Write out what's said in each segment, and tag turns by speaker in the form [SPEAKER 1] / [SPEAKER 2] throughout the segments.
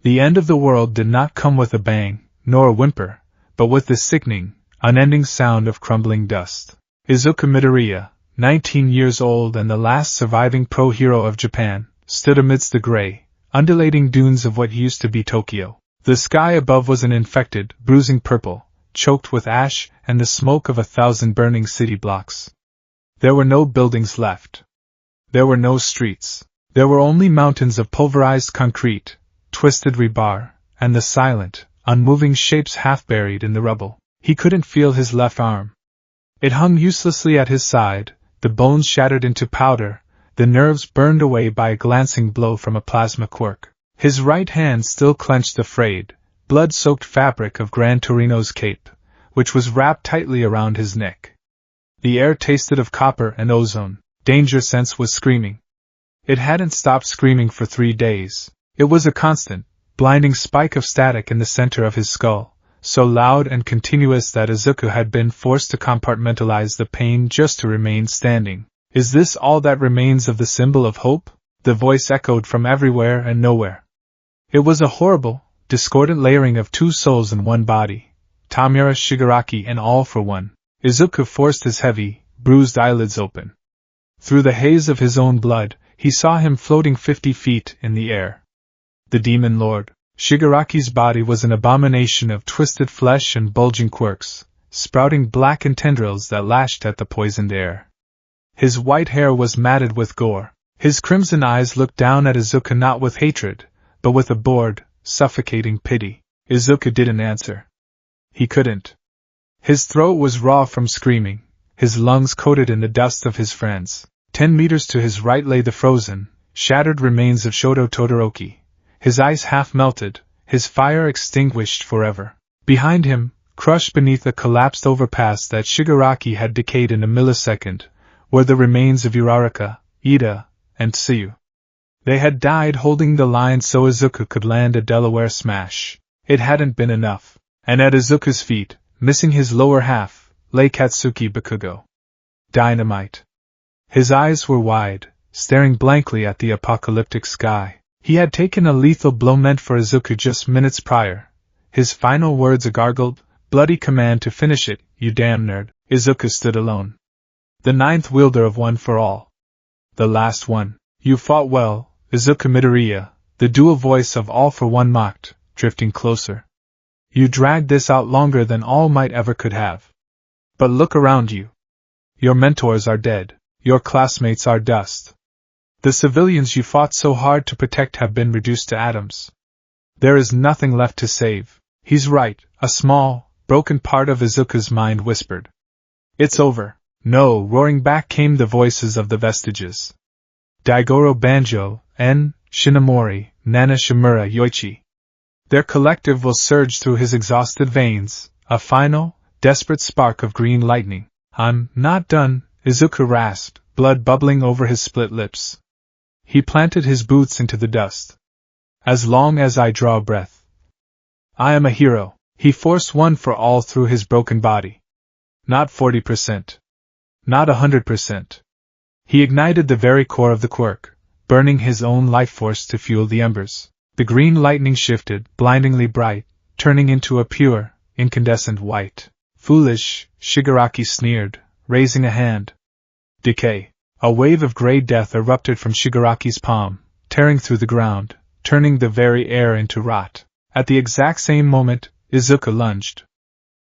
[SPEAKER 1] The end of the world did not come with a bang, nor a whimper, but with the sickening, unending sound of crumbling dust. Izuku Midoriya, 19 years old and the last surviving pro-hero of Japan, stood amidst the gray, undulating dunes of what used to be Tokyo. The sky above was an infected, bruising purple, choked with ash and the smoke of 1,000 burning city blocks. There were no buildings left. There were no streets. There were only mountains of pulverized concrete, twisted rebar, and the silent, unmoving shapes half buried in the rubble. He couldn't feel his left arm. It hung uselessly at his side, the bones shattered into powder, the nerves burned away by a glancing blow from a plasma quirk. His right hand still clenched the frayed, blood-soaked fabric of Gran Torino's cape, which was wrapped tightly around his neck. The air tasted of copper and ozone. Danger Sense was screaming. It hadn't stopped screaming for 3 days. It was a constant, blinding spike of static in the center of his skull, so loud and continuous that Izuku had been forced to compartmentalize the pain just to remain standing. Is this all that remains of the symbol of hope? The voice echoed from everywhere and nowhere. It was a horrible, discordant layering of 2 souls in one body, Tamura Shigaraki and All for One. Izuku forced his heavy, bruised eyelids open. Through the haze of his own blood, he saw him floating 50 feet in the air. The Demon Lord. Shigaraki's body was an abomination of twisted flesh and bulging quirks, sprouting blackened tendrils that lashed at the poisoned air. His white hair was matted with gore. His crimson eyes looked down at Izuku not with hatred, but with a bored, suffocating pity. Izuku didn't answer. He couldn't. His throat was raw from screaming, his lungs coated in the dust of his friends. 10 meters to his right lay the frozen, shattered remains of Shoto Todoroki, his ice half melted, his fire extinguished forever. Behind him, crushed beneath a collapsed overpass that Shigaraki had decayed in a millisecond, were the remains of Uraraka, Ida, and Tsuyu. They had died holding the line so Izuku could land a Delaware smash. It hadn't been enough. And at Izuku's feet, missing his lower half, lay Katsuki Bakugo. Dynamite. His eyes were wide, staring blankly at the apocalyptic sky. He had taken a lethal blow meant for Izuku just minutes prior. His final words a gargled, bloody command to finish it, "You damn nerd." Izuku stood alone. The 9th wielder of One for All. The last one. "You fought well, Izuku Midoriya," the dual voice of All for One mocked, drifting closer. "You dragged this out longer than All Might ever could have. But look around you. Your mentors are dead. Your classmates are dust. The civilians you fought so hard to protect have been reduced to atoms. There is nothing left to save." "He's right," a small, broken part of Izuku's mind whispered. "It's over." "No," roaring back came the voices of the vestiges. Daigoro Banjo, En, Shinomori, Nana Shimura Yoichi. Their collective will surge through his exhausted veins, a final, desperate spark of green lightning. "I'm not done," Izuku rasped, blood bubbling over his split lips. He planted his boots into the dust. "As long as I draw breath, I am a hero." He forced One for All through his broken body. Not 40%. Not 100%. He ignited the very core of the quirk, burning his own life force to fuel the embers. The green lightning shifted, blindingly bright, turning into a pure, incandescent white. "Foolish," Shigaraki sneered, raising a hand. Decay. A wave of gray death erupted from Shigaraki's palm, tearing through the ground, turning the very air into rot. At the exact same moment, Izuku lunged.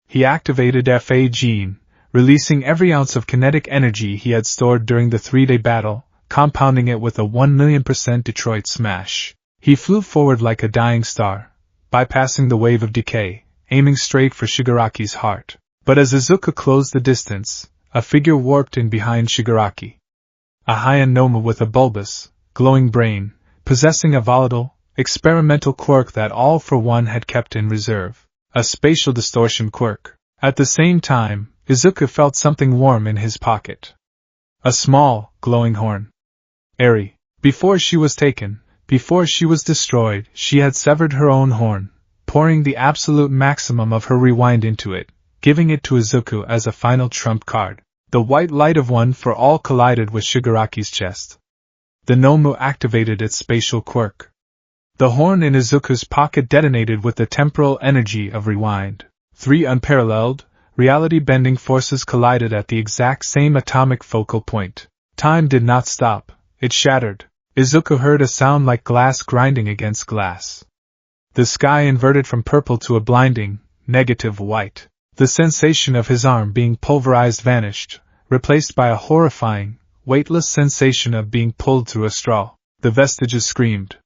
[SPEAKER 1] He activated FA Gene, releasing every ounce of kinetic energy he had stored during the 3-day battle, compounding it with a 1,000,000% Detroit smash. He flew forward like a dying star, bypassing the wave of decay, aiming straight for Shigaraki's heart. But as Izuku closed the distance, a figure warped in behind Shigaraki. A Heian Nomu with a bulbous, glowing brain, possessing a volatile, experimental quirk that All for One had kept in reserve. A spatial distortion quirk. At the same time, Izuku felt something warm in his pocket. A small, glowing horn. Eri. Before she was taken, before she was destroyed, she had severed her own horn, pouring the absolute maximum of her rewind into it, giving it to Izuku as a final trump card. The white light of One for All collided with Shigaraki's chest. The Nomu activated its spatial quirk. The horn in Izuku's pocket detonated with the temporal energy of rewind. 3 unparalleled, reality-bending forces collided at the exact same atomic focal point. Time did not stop, it shattered. Izuku heard a sound like glass grinding against glass. The sky inverted from purple to a blinding, negative white. The sensation of his arm being pulverized vanished, replaced by a horrifying, weightless sensation of being pulled through a straw. The vestiges screamed.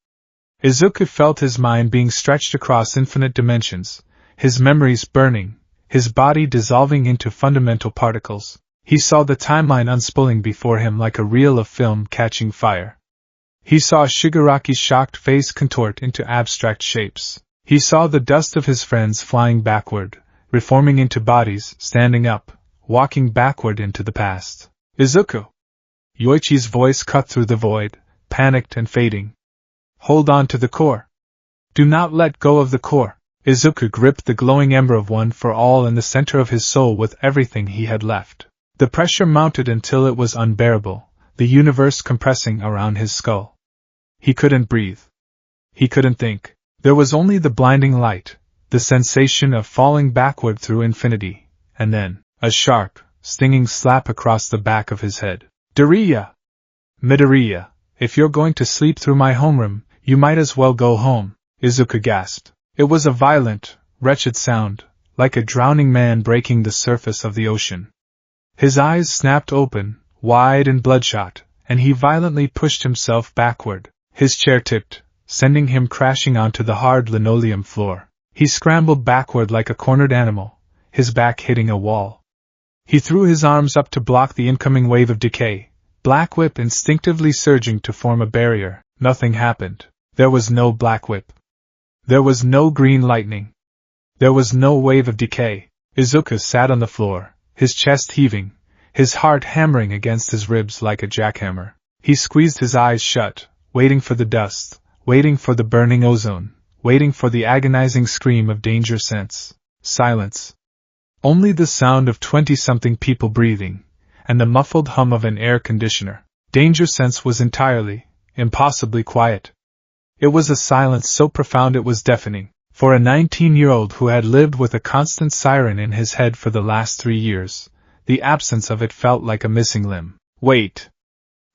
[SPEAKER 1] Izuku felt his mind being stretched across infinite dimensions, his memories burning, his body dissolving into fundamental particles. He saw the timeline unspooling before him like a reel of film catching fire. He saw Shigaraki's shocked face contort into abstract shapes. He saw the dust of his friends flying backward, reforming into bodies, standing up, walking backward into the past. Izuku! Yoichi's voice cut through the void, panicked and fading. Hold on to the core. Do not let go of the core. Izuku gripped the glowing ember of One for All in the center of his soul with everything he had left. The pressure mounted until it was unbearable, the universe compressing around his skull. He couldn't breathe. He couldn't think. There was only the blinding light, the sensation of falling backward through infinity, and then, a sharp, stinging slap across the back of his head. Midoriya! Midoriya, if you're going to sleep through my homeroom, you might as well go home, Izuku gasped. It was a violent, wretched sound, like a drowning man breaking the surface of the ocean. His eyes snapped open, wide and bloodshot, and he violently pushed himself backward. His chair tipped, sending him crashing onto the hard linoleum floor. He scrambled backward like a cornered animal, his back hitting a wall. He threw his arms up to block the incoming wave of decay, Black Whip instinctively surging to form a barrier. Nothing happened. There was no Black Whip. There was no green lightning. There was no wave of decay. Izuku sat on the floor, his chest heaving, his heart hammering against his ribs like a jackhammer. He squeezed his eyes shut, waiting for the dust, waiting for the burning ozone, waiting for the agonizing scream of danger sense. Silence. Only the sound of 20-something people breathing, and the muffled hum of an air conditioner. Danger sense was entirely, impossibly quiet. It was a silence so profound it was deafening. For a 19-year-old who had lived with a constant siren in his head for the last 3 years, the absence of it felt like a missing limb. Wait.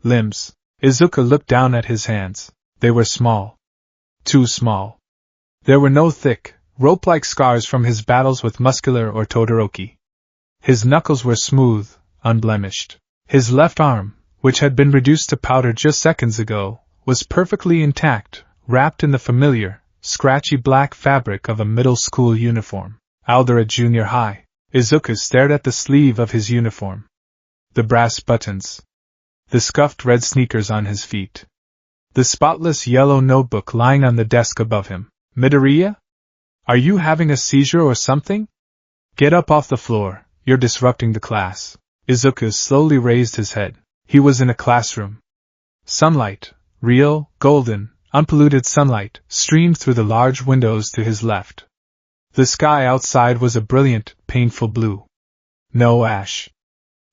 [SPEAKER 1] Limbs. Izuku looked down at his hands. They were small. Too small. There were no thick, rope-like scars from his battles with Muscular or Todoroki. His knuckles were smooth, unblemished. His left arm, which had been reduced to powder just seconds ago, was perfectly intact, wrapped in the familiar, scratchy black fabric of a middle school uniform. Aldera Junior High. Izuku stared at the sleeve of his uniform. The brass buttons. The scuffed red sneakers on his feet. The spotless yellow notebook lying on the desk above him. Midoriya? Are you having a seizure or something? Get up off the floor, you're disrupting the class. Izuku slowly raised his head. He was in a classroom. Sunlight, real, golden, unpolluted sunlight, streamed through the large windows to his left. The sky outside was a brilliant, painful blue. No ash.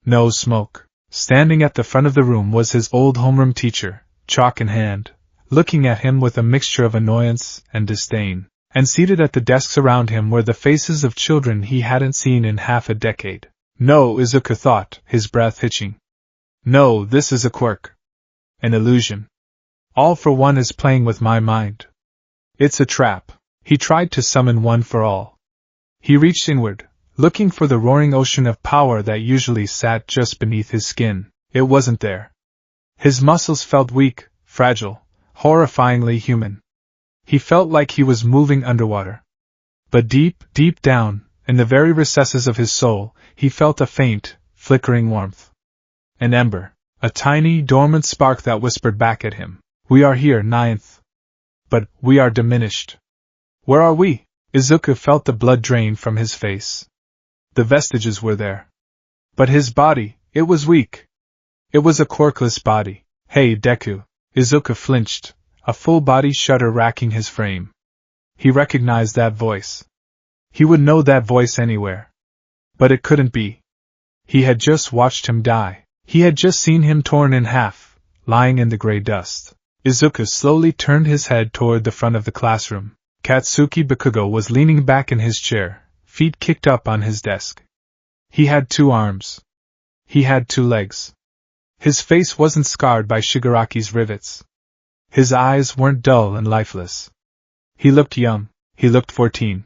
[SPEAKER 1] No smoke. Standing at the front of the room was his old homeroom teacher, chalk in hand, looking at him with a mixture of annoyance and disdain. And seated at the desks around him were the faces of children he hadn't seen in half a decade. No, Izuku thought, his breath hitching. No, this is a quirk. An illusion. All for One is playing with my mind. It's a trap. He tried to summon One for All. He reached inward, looking for the roaring ocean of power that usually sat just beneath his skin. It wasn't there. His muscles felt weak, fragile, horrifyingly human. He felt like he was moving underwater. But deep, deep down, in the very recesses of his soul, he felt a faint, flickering warmth. An ember, a tiny, dormant spark that whispered back at him. We are here, ninth. But we are diminished. Where are we? Izuku felt the blood drain from his face. The vestiges were there. But his body, it was weak. It was a quirkless body. Hey, Deku. Izuku flinched, a full-body shudder racking his frame. He recognized that voice. He would know that voice anywhere. But it couldn't be. He had just watched him die. He had just seen him torn in half, lying in the gray dust. Izuku slowly turned his head toward the front of the classroom. Katsuki Bakugo was leaning back in his chair, feet kicked up on his desk. He had 2 arms. He had 2 legs. His face wasn't scarred by Shigaraki's rivets. His eyes weren't dull and lifeless. He looked young. He looked 14.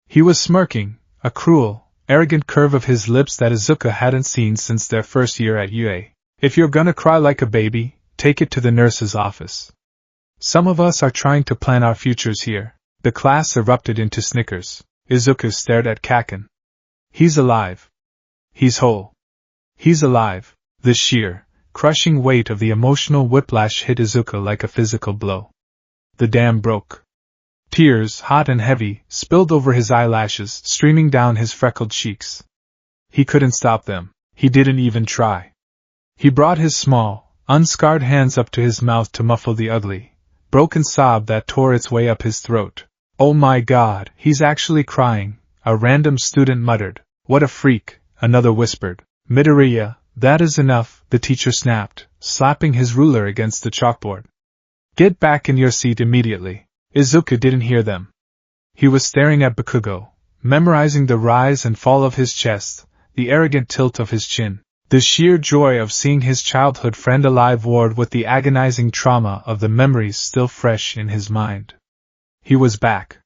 [SPEAKER 1] He was smirking, a cruel, arrogant curve of his lips that Izuku hadn't seen since their first year at UA. If you're gonna cry like a baby, take it to the nurse's office. Some of us are trying to plan our futures here. The class erupted into snickers. Izuku stared at Kaken. He's alive. He's whole. He's alive. The sheer, crushing weight of the emotional whiplash hit Izuku like a physical blow. The dam broke. Tears, hot and heavy, spilled over his eyelashes, streaming down his freckled cheeks. He couldn't stop them. He didn't even try. He brought his small, unscarred hands up to his mouth to muffle the ugly, broken sob that tore its way up his throat. "Oh my God, he's actually crying," a random student muttered. "What a freak," another whispered. "Midoriya, that is enough," the teacher snapped, slapping his ruler against the chalkboard. "Get back in your seat immediately." Izuku didn't hear them. He was staring at Bakugo, memorizing the rise and fall of his chest, the arrogant tilt of his chin. The sheer joy of seeing his childhood friend alive warred with the agonizing trauma of the memories still fresh in his mind. He was back.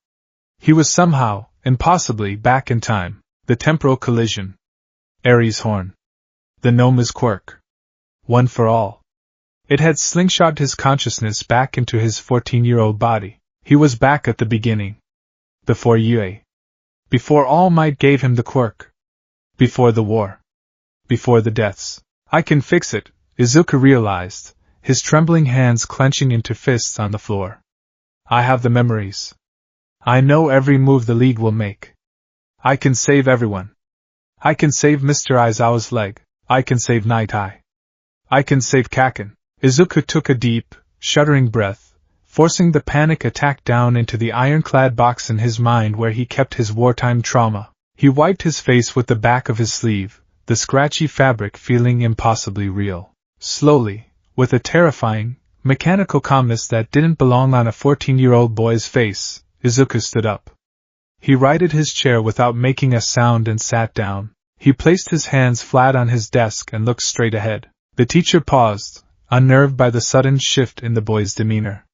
[SPEAKER 1] He was somehow, impossibly, back in time. The temporal collision. Ares' horn. The Noma's quirk. One for all. It had slingshot his consciousness back into his 14-year-old body. He was back at the beginning. Before UA. Before All Might gave him the quirk. Before the war. Before the deaths. "I can fix it," Izuku realized, his trembling hands clenching into fists on the floor. "I have the memories. I know every move the League will make. I can save everyone. I can save Mr. Aizawa's leg. I can save Night Eye. I can save Kaken." Izuku took a deep, shuddering breath, forcing the panic attack down into the ironclad box in his mind where he kept his wartime trauma. He wiped his face with the back of his sleeve, the scratchy fabric feeling impossibly real. Slowly, with a terrifying, mechanical calmness that didn't belong on a 14-year-old boy's face, Izuku stood up. He righted his chair without making a sound and sat down. He placed his hands flat on his desk and looked straight ahead. The teacher paused, unnerved by the sudden shift in the boy's demeanor.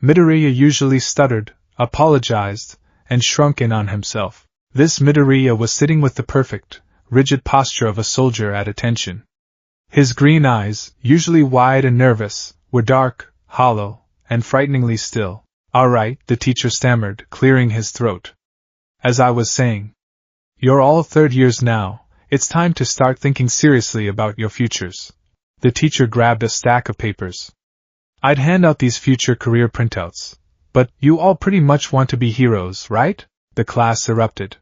[SPEAKER 1] Midoriya usually stuttered, apologized, and shrunk in on himself. This Midoriya was sitting with the perfect, rigid posture of a soldier at attention. His green eyes, usually wide and nervous, were dark, hollow, and frighteningly still. "All right," the teacher stammered, clearing his throat. "As I was saying, you're all 3rd years now. It's time to start thinking seriously about your futures." The teacher grabbed a stack of papers. "I'd hand out these future career printouts, but you all pretty much want to be heroes, right?" The class erupted.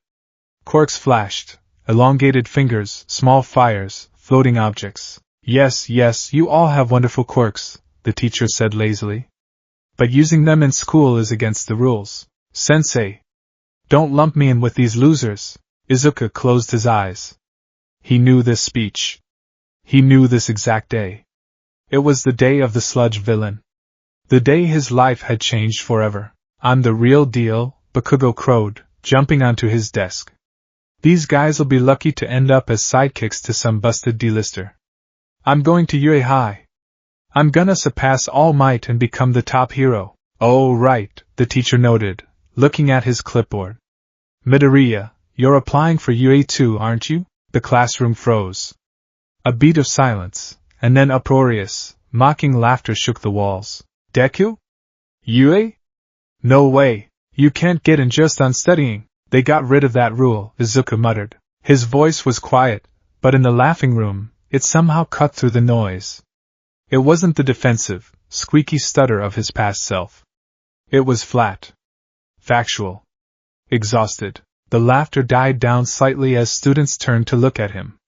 [SPEAKER 1] Quirks flashed, elongated fingers, small fires, floating objects. Yes, you all have wonderful quirks," the teacher said lazily. "But using them in school is against the rules. Sensei, don't lump me in with these losers." Izuku closed his eyes. He knew this speech. He knew this exact day. It was the day of the sludge villain. The day his life had changed forever. "I'm the real deal," Bakugo crowed, jumping onto his desk. "These guys'll be lucky to end up as sidekicks to some busted D-lister. I'm going to UA High. I'm gonna surpass All Might and become the top hero." "Oh right," the teacher noted, looking at his clipboard. "Midoriya, you're applying for UA too, aren't you?" The classroom froze. A beat of silence, and then uproarious, mocking laughter shook the walls. "Deku? UA? No way. You can't get in just on studying." "They got rid of that rule," Izuku muttered. His voice was quiet, but in the laughing room, it somehow cut through the noise. It wasn't the defensive, squeaky stutter of his past self. It was flat. Factual. Exhausted. The laughter died down slightly as students turned to look at him.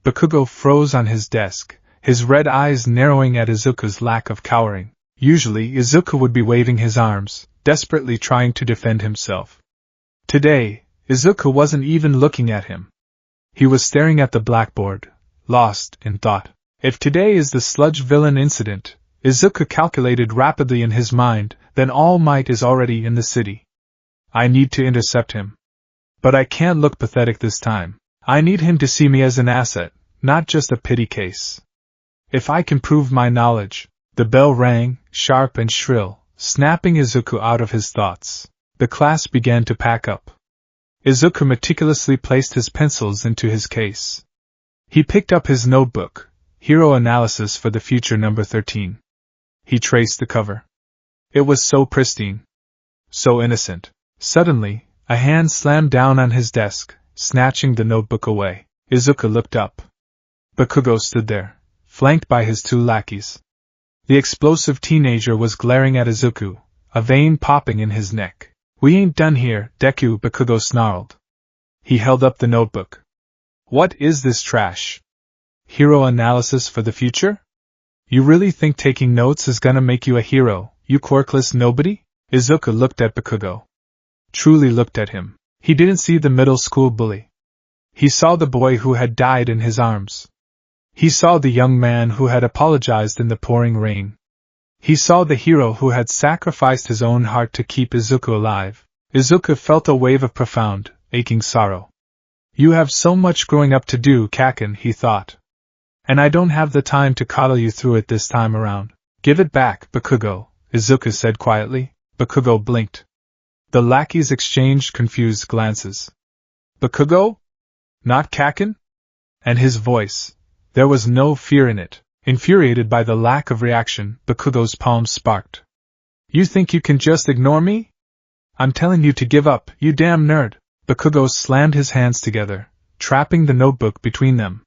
[SPEAKER 1] Bakugo froze on his desk, his red eyes narrowing at Izuku's lack of cowering. Usually Izuku would be waving his arms, desperately trying to defend himself. Today, Izuku wasn't even looking at him. He was staring at the blackboard, lost in thought. If today is the sludge villain incident, Izuku calculated rapidly in his mind, then All Might is already in the city. I need to intercept him. But I can't look pathetic this time. I need him to see me as an asset, not just a pity case. If I can prove my knowledge. The bell rang, sharp and shrill, snapping Izuku out of his thoughts. The class began to pack up. Izuku meticulously placed his pencils into his case. He picked up his notebook, Hero Analysis for the Future number 13. He traced the cover. It was so pristine. So innocent. Suddenly, a hand slammed down on his desk, snatching the notebook away. Izuku looked up. Bakugo stood there, flanked by his two lackeys. The explosive teenager was glaring at Izuku, a vein popping in his neck. We ain't done here, Deku, Bakugo snarled. He held up the notebook. What is this trash? Hero Analysis for the Future? You really think taking notes is gonna make you a hero, you quirkless nobody? Izuku looked at Bakugo. Truly looked at him. He didn't see the middle school bully. He saw the boy who had died in his arms. He saw the young man who had apologized in the pouring rain. He saw the hero who had sacrificed his own heart to keep Izuku alive. Izuku felt a wave of profound, aching sorrow. You have so much growing up to do, Kaken, he thought. And I don't have the time to coddle you through it this time around. Give it back, Bakugo, Izuku said quietly. Bakugo blinked. The lackeys exchanged confused glances. Bakugo? Not Kaken? And his voice. There was no fear in it. Infuriated by the lack of reaction, Bakugo's palms sparked. You think you can just ignore me? I'm telling you to give up, you damn nerd. Bakugo slammed his hands together, trapping the notebook between them.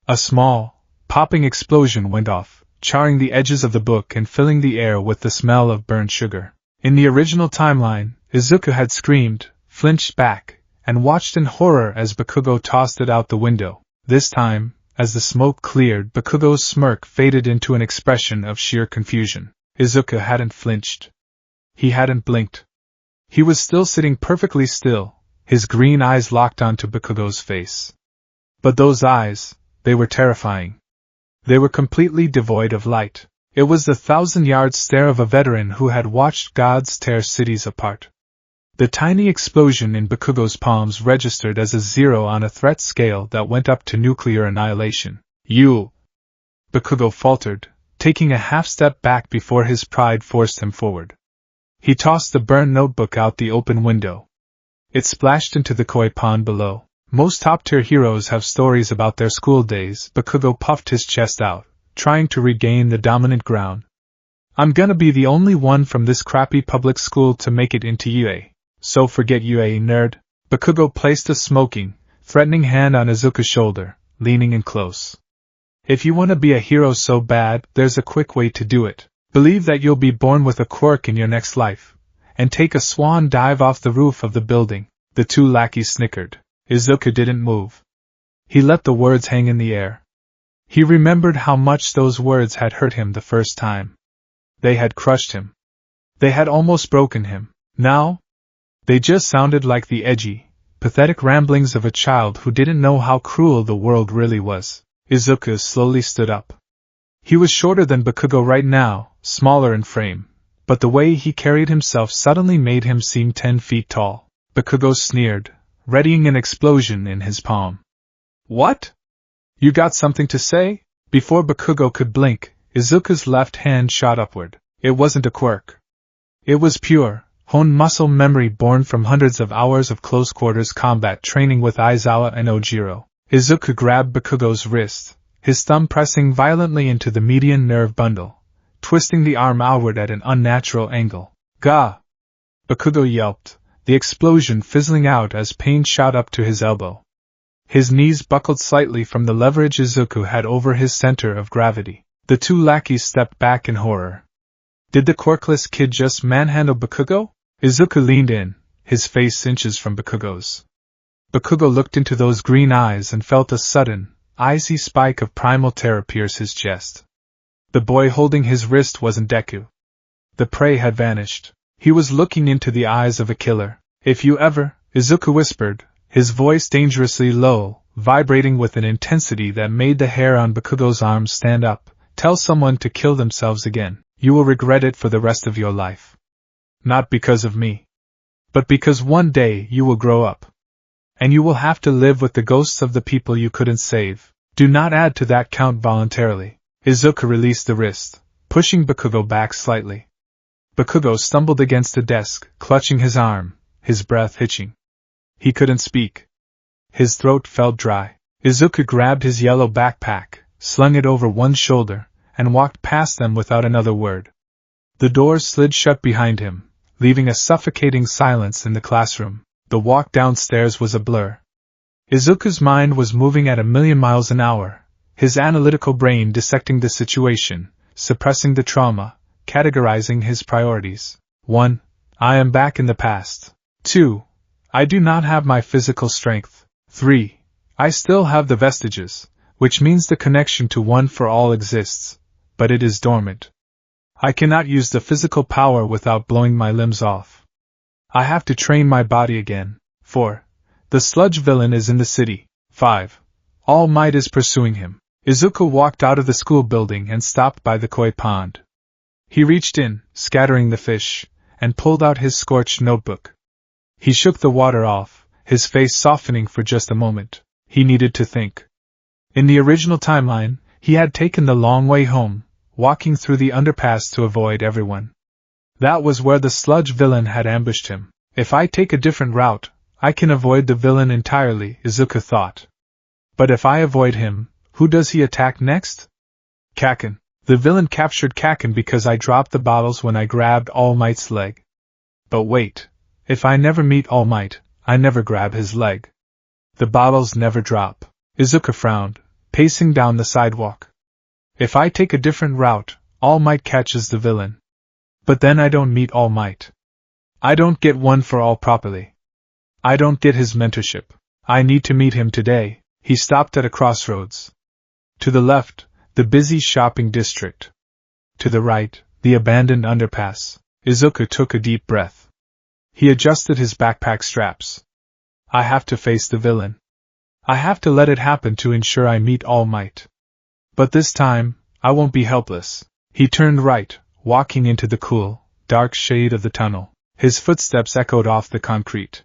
[SPEAKER 1] A small, popping explosion went off, charring the edges of the book and filling the air with the smell of burnt sugar. In the original timeline, Izuku had screamed, flinched back, and watched in horror as Bakugo tossed it out the window. This time, as the smoke cleared, Bakugo's smirk faded into an expression of sheer confusion. Izuku hadn't flinched. He hadn't blinked. He was still sitting perfectly still, his green eyes locked onto Bakugo's face. But those eyes, they were terrifying. They were completely devoid of light. It was the 1,000-yard stare of a veteran who had watched gods tear cities apart. The tiny explosion in Bakugo's palms registered as a 0 on a threat scale that went up to nuclear annihilation. You! Bakugo faltered, taking a half-step back before his pride forced him forward. He tossed the burned notebook out the open window. It splashed into the koi pond below. Most top-tier heroes have stories about their school days. Bakugo puffed his chest out, trying to regain the dominant ground. I'm gonna be the only one from this crappy public school to make it into UA. So forget UA, nerd. Bakugo placed a smoking, threatening hand on Izuku's shoulder, leaning in close. If you want to be a hero so bad, there's a quick way to do it. Believe that you'll be born with a quirk in your next life, and take a swan dive off the roof of the building. The two lackeys snickered. Izuku didn't move. He let the words hang in the air. He remembered how much those words had hurt him the first time. They had crushed him. They had almost broken him. Now, they just sounded like the edgy, pathetic ramblings of a child who didn't know how cruel the world really was. Izuku slowly stood up. He was shorter than Bakugo right now, smaller in frame, but the way he carried himself suddenly made him seem 10 feet tall. Bakugo sneered, readying an explosion in his palm. What? You got something to say? Before Bakugo could blink, Izuku's left hand shot upward. It wasn't a quirk. It was pure, honed muscle memory born from hundreds of hours of close-quarters combat training with Aizawa and Ojiro. Izuku grabbed Bakugo's wrist, his thumb pressing violently into the median nerve bundle, twisting the arm outward at an unnatural angle. Gah! Bakugo yelped, the explosion fizzling out as pain shot up to his elbow. His knees buckled slightly from the leverage Izuku had over his center of gravity. The two lackeys stepped back in horror. Did the quirkless kid just manhandle Bakugo? Izuku leaned in, his face inches from Bakugo's. Bakugo looked into those green eyes and felt a sudden, icy spike of primal terror pierce his chest. The boy holding his wrist wasn't Deku. The prey had vanished. He was looking into the eyes of a killer. If you ever, Izuku whispered, his voice dangerously low, vibrating with an intensity that made the hair on Bakugo's arms stand up, tell someone to kill themselves again. You will regret it for the rest of your life. Not because of me, but because one day you will grow up. And you will have to live with the ghosts of the people you couldn't save. Do not add to that count voluntarily. Izuku released the wrist, pushing Bakugo back slightly. Bakugo stumbled against a desk, clutching his arm, his breath hitching. He couldn't speak. His throat felt dry. Izuku grabbed his yellow backpack, slung it over one shoulder, and walked past them without another word. The doors slid shut behind him, leaving a suffocating silence in the classroom. The walk downstairs was a blur. Izuku's mind was moving at 1,000,000 miles an hour, his analytical brain dissecting the situation, suppressing the trauma, categorizing his priorities. 1. I am back in the past. 2. I do not have my physical strength. 3. I still have the vestiges, which means the connection to One for All exists, but it is dormant. I cannot use the physical power without blowing my limbs off. I have to train my body again. 4. The sludge villain is in the city. 5. All Might is pursuing him. Izuku walked out of the school building and stopped by the koi pond. He reached in, scattering the fish, and pulled out his scorched notebook. He shook the water off, his face softening for just a moment. He needed to think. In the original timeline, he had taken the long way home, walking through the underpass to avoid everyone. That was where the sludge villain had ambushed him. If I take a different route, I can avoid the villain entirely, Izuku thought. But if I avoid him, who does he attack next? Kaken. The villain captured Kaken because I dropped the bottles when I grabbed All Might's leg. But wait, if I never meet All Might, I never grab his leg. The bottles never drop. Izuku frowned, pacing down the sidewalk. If I take a different route, All Might catches the villain. But then I don't meet All Might. I don't get One for All properly. I don't get his mentorship. I need to meet him today. He stopped at a crossroads. To the left, the busy shopping district. To the right, the abandoned underpass. Izuku took a deep breath. He adjusted his backpack straps. I have to face the villain. I have to let it happen to ensure I meet All Might. But this time, I won't be helpless. He turned right, walking into the cool, dark shade of the tunnel. His footsteps echoed off the concrete.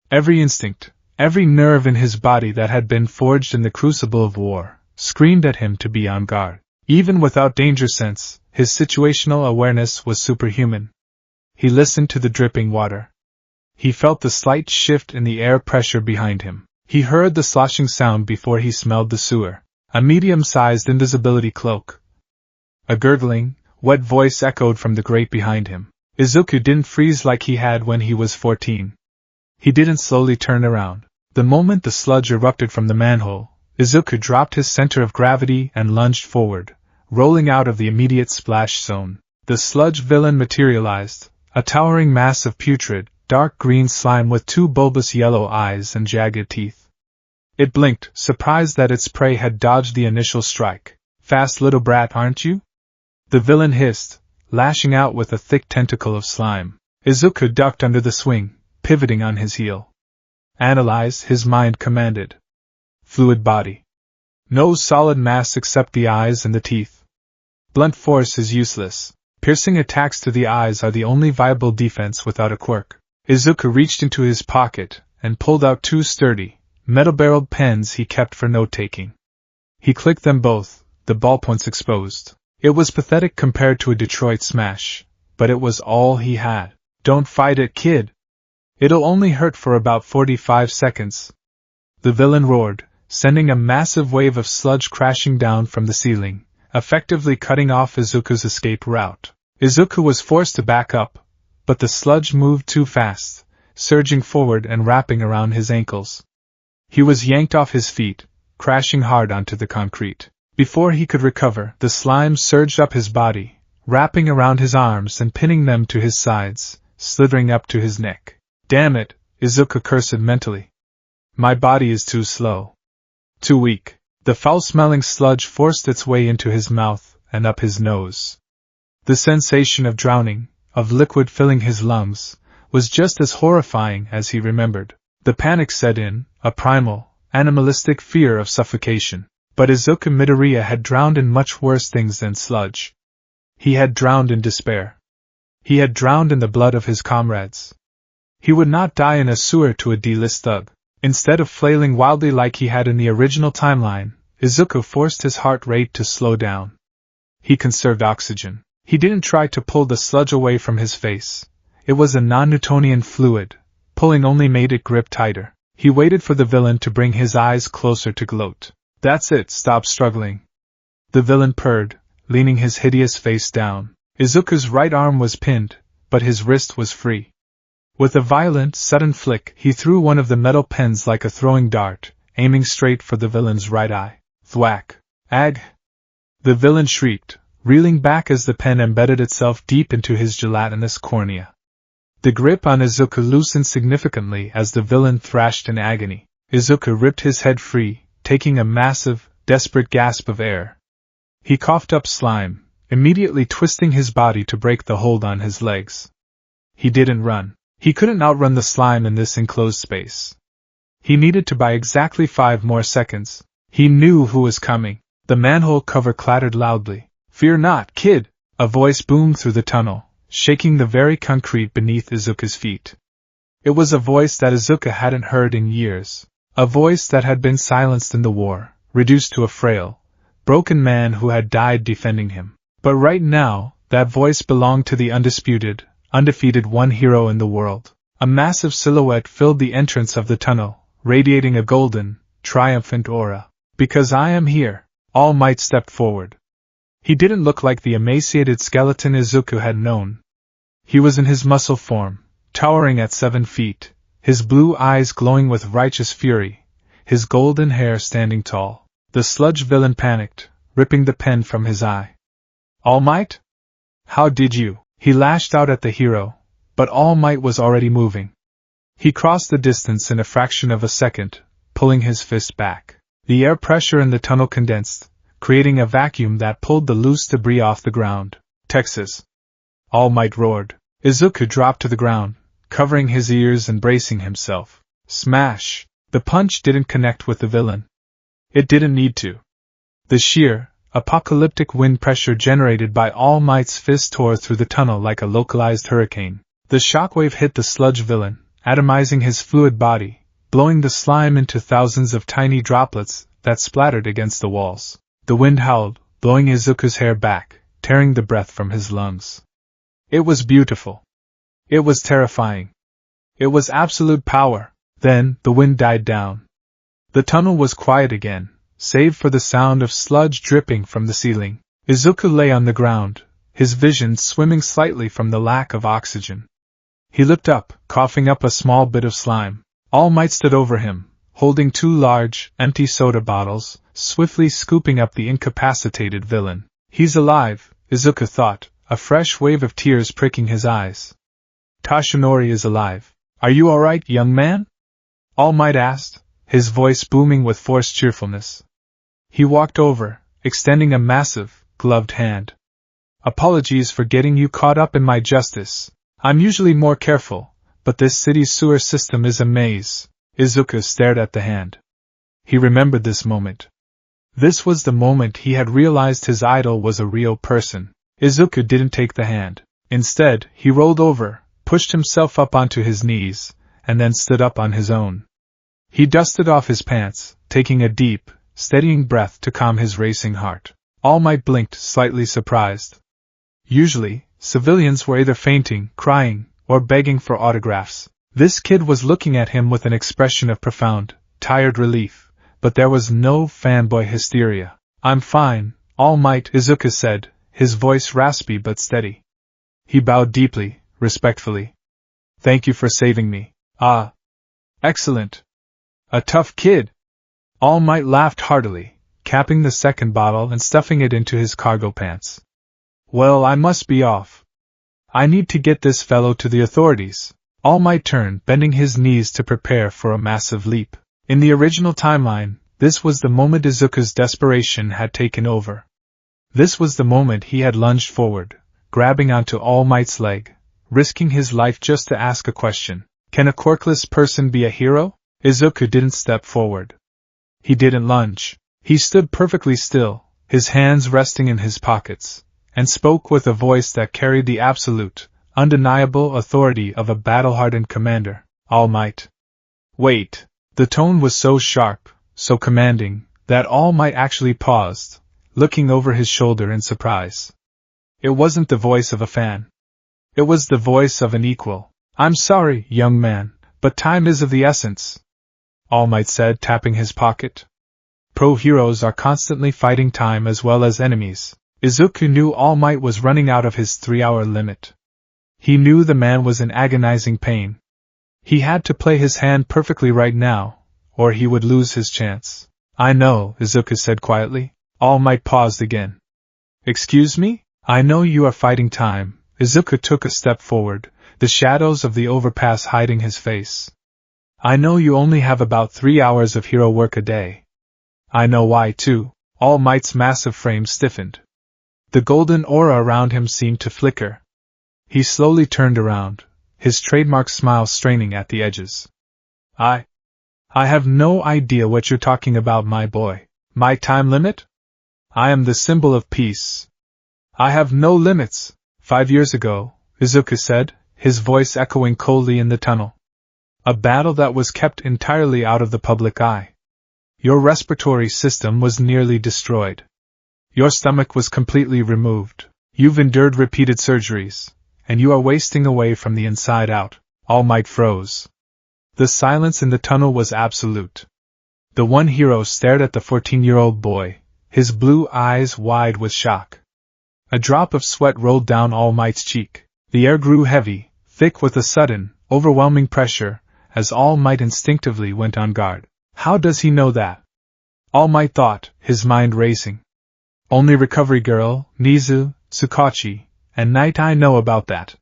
[SPEAKER 1] Every instinct, every nerve in his body that had been forged in the crucible of war, screamed at him to be on guard. Even without danger sense, his situational awareness was superhuman. He listened to the dripping water. He felt the slight shift in the air pressure behind him. He heard the sloshing sound before he smelled the sewer. A medium-sized invisibility cloak. A gurgling, wet voice echoed from the grate behind him. Izuku didn't freeze like he had when he was 14. He didn't slowly turn around. The moment the sludge erupted from the manhole, Izuku dropped his center of gravity and lunged forward, rolling out of the immediate splash zone. The sludge villain materialized, a towering mass of putrid, dark green slime with 2 bulbous yellow eyes and jagged teeth. It blinked, surprised that its prey had dodged the initial strike. Fast little brat, aren't you? The villain hissed, lashing out with a thick tentacle of slime. Izuku ducked under the swing, pivoting on his heel. Analyze, his mind commanded. Fluid body. No solid mass except the eyes and the teeth. Blunt force is useless. Piercing attacks to the eyes are the only viable defense without a quirk. Izuku reached into his pocket and pulled out 2 sturdy, metal-barreled pens he kept for note-taking. He clicked them both, the ballpoints exposed. It was pathetic compared to a Detroit smash, but it was all he had. Don't fight it, kid. It'll only hurt for about 45 seconds. The villain roared, sending a massive wave of sludge crashing down from the ceiling, effectively cutting off Izuku's escape route. Izuku was forced to back up, but the sludge moved too fast, surging forward and wrapping around his ankles. He was yanked off his feet, crashing hard onto the concrete. Before he could recover, the slime surged up his body, wrapping around his arms and pinning them to his sides, slithering up to his neck. Damn it, Izuku cursed mentally. My body is too slow. Too weak. The foul-smelling sludge forced its way into his mouth and up his nose. The sensation of drowning, of liquid filling his lungs, was just as horrifying as he remembered. The panic set in, a primal, animalistic fear of suffocation. But Izuku Midoriya had drowned in much worse things than sludge. He had drowned in despair. He had drowned in the blood of his comrades. He would not die in a sewer to a D-list thug. Instead of flailing wildly like he had in the original timeline, Izuku forced his heart rate to slow down. He conserved oxygen. He didn't try to pull the sludge away from his face. It was a non-Newtonian fluid. Pulling only made it grip tighter. He waited for the villain to bring his eyes closer to gloat. That's it, stop struggling. The villain purred, leaning his hideous face down. Izuku's right arm was pinned, but his wrist was free. With a violent, sudden flick, he threw one of the metal pens like a throwing dart, aiming straight for the villain's right eye. Thwack! Ag! The villain shrieked, reeling back as the pen embedded itself deep into his gelatinous cornea. The grip on Izuku loosened significantly as the villain thrashed in agony. Izuku ripped his head free, taking a massive, desperate gasp of air. He coughed up slime, immediately twisting his body to break the hold on his legs. He didn't run. He couldn't outrun the slime in this enclosed space. He needed to buy exactly 5 more seconds. He knew who was coming. The manhole cover clattered loudly. "Fear not, kid!" A voice boomed through the tunnel, shaking the very concrete beneath Izuku's feet. It was a voice that Izuku hadn't heard in years. A voice that had been silenced in the war, reduced to a frail, broken man who had died defending him. But right now, that voice belonged to the undisputed, undefeated one hero in the world. A massive silhouette filled the entrance of the tunnel, radiating a golden, triumphant aura. "Because I am here." All Might stepped forward. He didn't look like the emaciated skeleton Izuku had known. He was in his muscle form, towering at 7 feet, his blue eyes glowing with righteous fury, his golden hair standing tall. The sludge villain panicked, ripping the pen from his eye. "All Might? How did you?" He lashed out at the hero, but All Might was already moving. He crossed the distance in a fraction of a second, pulling his fist back. The air pressure in the tunnel condensed, creating a vacuum that pulled the loose debris off the ground. "Texas!" All Might roared. Izuku dropped to the ground, covering his ears and bracing himself. Smash! The punch didn't connect with the villain. It didn't need to. The sheer, apocalyptic wind pressure generated by All Might's fist tore through the tunnel like a localized hurricane. The shockwave hit the sludge villain, atomizing his fluid body, blowing the slime into thousands of tiny droplets that splattered against the walls. The wind howled, blowing Izuku's hair back, tearing the breath from his lungs. It was beautiful. It was terrifying. It was absolute power. Then, the wind died down. The tunnel was quiet again, save for the sound of sludge dripping from the ceiling. Izuku lay on the ground, his vision swimming slightly from the lack of oxygen. He looked up, coughing up a small bit of slime. All Might stood over him, holding 2 large, empty soda bottles, swiftly scooping up the incapacitated villain. "He's alive," Izuku thought, a fresh wave of tears pricking his eyes. "Tashinori is alive. Are you all right, young man?" All Might asked, his voice booming with forced cheerfulness. He walked over, extending a massive, gloved hand. "Apologies for getting you caught up in my justice. I'm usually more careful, but this city's sewer system is a maze." Izuku stared at the hand. He remembered this moment. This was the moment he had realized his idol was a real person. Izuku didn't take the hand. Instead, he rolled over, pushed himself up onto his knees, and then stood up on his own. He dusted off his pants, taking a deep, steadying breath to calm his racing heart. All Might blinked, slightly surprised. Usually, civilians were either fainting, crying, or begging for autographs. This kid was looking at him with an expression of profound, tired relief, but there was no fanboy hysteria. "I'm fine, All Might," Izuku said, his voice raspy but steady. He bowed deeply, respectfully. "Thank you for saving me." "Ah. Excellent. A tough kid." All Might laughed heartily, capping the second bottle and stuffing it into his cargo pants. "Well, I must be off. I need to get this fellow to the authorities." All Might turned, bending his knees to prepare for a massive leap. In the original timeline, this was the moment Izuku's desperation had taken over. This was the moment he had lunged forward, grabbing onto All Might's leg, risking his life just to ask a question. Can a quirkless person be a hero? Izuku didn't step forward. He didn't lunge. He stood perfectly still, his hands resting in his pockets, and spoke with a voice that carried the absolute, undeniable authority of a battle-hardened commander. All Might. Wait. The tone was so sharp, so commanding, that All Might actually paused, looking over his shoulder in surprise. It wasn't the voice of a fan. It was the voice of an equal. I'm sorry, young man, but time is of the essence, All Might said, tapping his pocket. Pro-heroes are constantly fighting time as well as enemies. Izuku knew All Might was running out of his 3-hour limit. He knew the man was in agonizing pain. He had to play his hand perfectly right now, or he would lose his chance. I know, Izuku said quietly. All Might paused again. Excuse me? I know you are fighting time. Izuku took a step forward, the shadows of the overpass hiding his face. I know you only have about 3 hours of hero work a day. I know why too. All Might's massive frame stiffened. The golden aura around him seemed to flicker. He slowly turned around, his trademark smile straining at the edges. I have no idea what you're talking about, my boy. My time limit? I am the symbol of peace. I have no limits. 5 years ago, Izuku said, his voice echoing coldly in the tunnel. A battle that was kept entirely out of the public eye. Your respiratory system was nearly destroyed. Your stomach was completely removed. You've endured repeated surgeries, and you are wasting away from the inside out. All Might froze. The silence in the tunnel was absolute. The one hero stared at the 14-year-old boy, his blue eyes wide with shock. A drop of sweat rolled down All Might's cheek. The air grew heavy, thick with a sudden, overwhelming pressure, as All Might instinctively went on guard. How does he know that? All Might thought, his mind racing. Only Recovery Girl, Nizu, Tsukachi, and Night I know about that.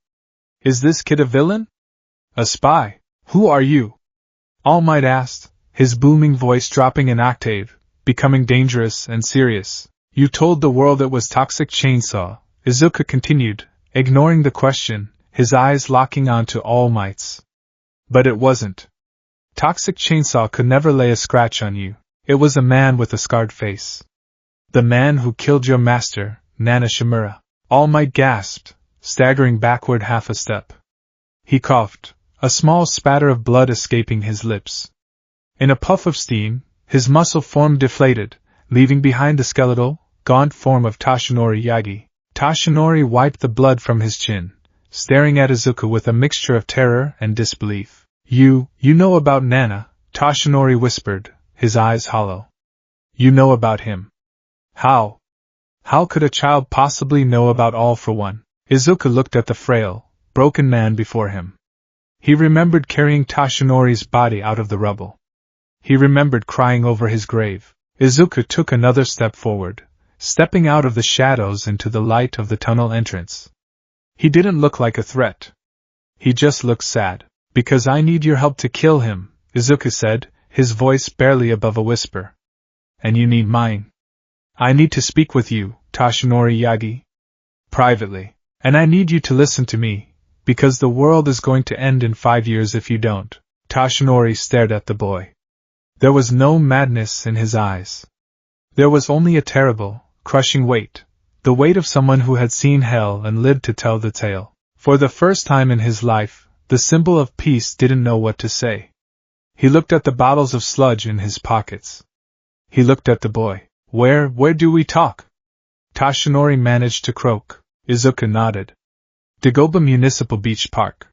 [SPEAKER 1] Is this kid a villain? A spy? Who are you? All Might asked, his booming voice dropping an octave, becoming dangerous and serious. You told the world it was Toxic Chainsaw, Izuku continued, ignoring the question, his eyes locking onto All Might's. But it wasn't. Toxic Chainsaw could never lay a scratch on you. It was a man with a scarred face. The man who killed your master, Nana Shimura. All Might gasped, staggering backward half a step. He coughed, a small spatter of blood escaping his lips. In a puff of steam, his muscle form deflated, leaving behind the skeletal, gaunt form of Toshinori Yagi. Toshinori wiped the blood from his chin, staring at Izuku with a mixture of terror and disbelief. You know about Nana, Toshinori whispered, his eyes hollow. You know about him. How? How could a child possibly know about All for One? Izuku looked at the frail, broken man before him. He remembered carrying Toshinori's body out of the rubble. He remembered crying over his grave. Izuku took another step forward, stepping out of the shadows into the light of the tunnel entrance. He didn't look like a threat. He just looked sad. Because I need your help to kill him, Izuku said, his voice barely above a whisper. And you need mine. I need to speak with you, Toshinori Yagi. Privately. And I need you to listen to me, because the world is going to end in 5 years if you don't. Toshinori stared at the boy. There was no madness in his eyes. There was only a terrible, crushing weight, the weight of someone who had seen hell and lived to tell the tale. For the first time in his life, the symbol of peace didn't know what to say. He looked at the bottles of sludge in his pockets. He looked at the boy. Where do we talk? Toshinori managed to croak. Izuku nodded. Dagoba Municipal Beach Park.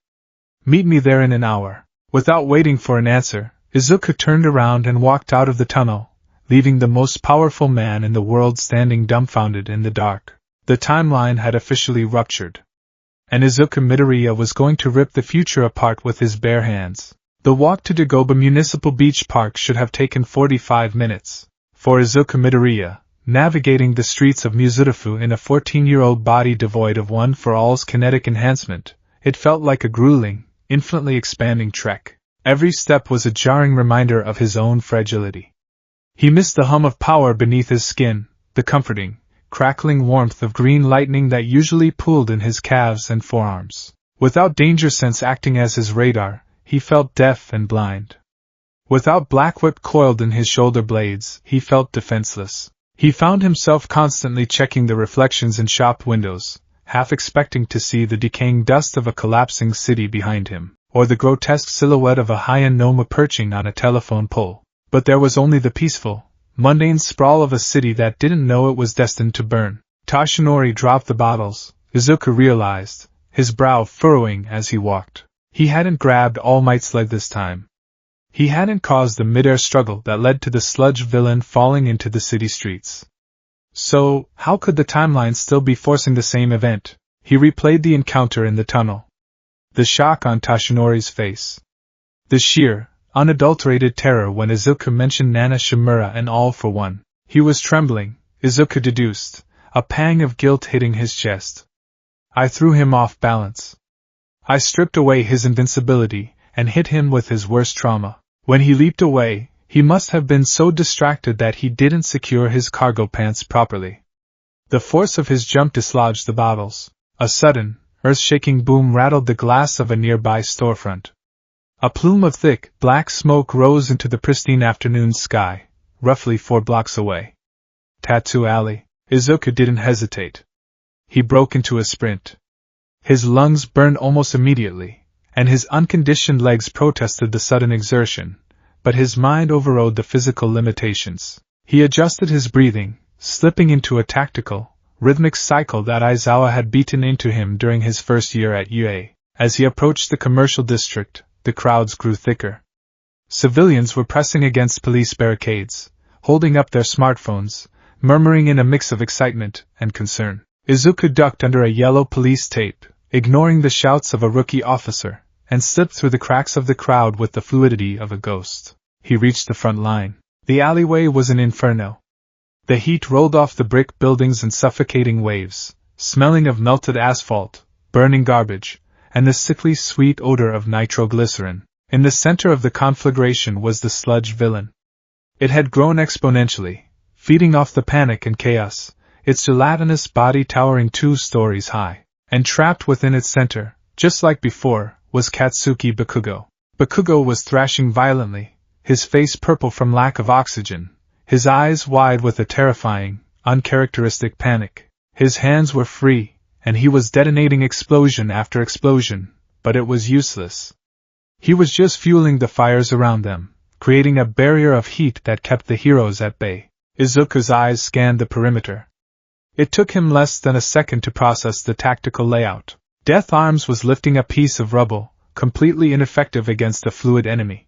[SPEAKER 1] Meet me there in an hour. Without waiting for an answer, Izuku turned around and walked out of the tunnel, leaving the most powerful man in the world standing dumbfounded in the dark. The timeline had officially ruptured. And Izuku Midoriya was going to rip the future apart with his bare hands. The walk to Dagoba Municipal Beach Park should have taken 45 minutes. For Izuku Midoriya, navigating the streets of Muzurifu in a 14-year-old body devoid of one for all's kinetic enhancement, it felt like a grueling, infinitely expanding trek. Every step was a jarring reminder of his own fragility. He missed the hum of power beneath his skin, the comforting, crackling warmth of green lightning that usually pooled in his calves and forearms. Without danger sense acting as his radar, he felt deaf and blind. Without black whip coiled in his shoulder blades, he felt defenseless. He found himself constantly checking the reflections in shop windows, half expecting to see the decaying dust of a collapsing city behind him, or the grotesque silhouette of a high-end gnome perching on a telephone pole. But there was only the peaceful, mundane sprawl of a city that didn't know it was destined to burn. Toshinori dropped the bottles, Izuku realized, his brow furrowing as he walked. He hadn't grabbed All Might's leg this time. He hadn't caused the mid-air struggle that led to the sludge villain falling into the city streets. So, how could the timeline still be forcing the same event? He replayed the encounter in the tunnel. The shock on Toshinori's face. The sheer, unadulterated terror when Izuku mentioned Nana Shimura and All for One. He was trembling, Izuku deduced, a pang of guilt hitting his chest. I threw him off balance. I stripped away his invincibility and hit him with his worst trauma. When he leaped away, he must have been so distracted that he didn't secure his cargo pants properly. The force of his jump dislodged the bottles. A sudden, earth-shaking boom rattled the glass of a nearby storefront. A plume of thick, black smoke rose into the pristine afternoon sky, roughly 4 blocks away. Tattoo Alley. Izuku didn't hesitate. He broke into a sprint. His lungs burned almost immediately, and his unconditioned legs protested the sudden exertion, but his mind overrode the physical limitations. He adjusted his breathing, slipping into a tactical, rhythmic cycle that Aizawa had beaten into him during his first year at UA. As he approached the commercial district, the crowds grew thicker. Civilians were pressing against police barricades, holding up their smartphones, murmuring in a mix of excitement and concern. Izuku ducked under a yellow police tape, ignoring the shouts of a rookie officer, and slipped through the cracks of the crowd with the fluidity of a ghost. He reached the front line. The alleyway was an inferno. The heat rolled off the brick buildings in suffocating waves, smelling of melted asphalt, burning garbage, and the sickly sweet odor of nitroglycerin. In the center of the conflagration was the sludge villain. It had grown exponentially, feeding off the panic and chaos, its gelatinous body towering 2 stories high. And trapped within its center, just like before, was Katsuki Bakugo. Bakugo was thrashing violently, his face purple from lack of oxygen, his eyes wide with a terrifying, uncharacteristic panic. His hands were free, and he was detonating explosion after explosion, but it was useless. He was just fueling the fires around them, creating a barrier of heat that kept the heroes at bay. Izuku's eyes scanned the perimeter. It took him less than a second to process the tactical layout. Death Arms was lifting a piece of rubble, completely ineffective against a fluid enemy.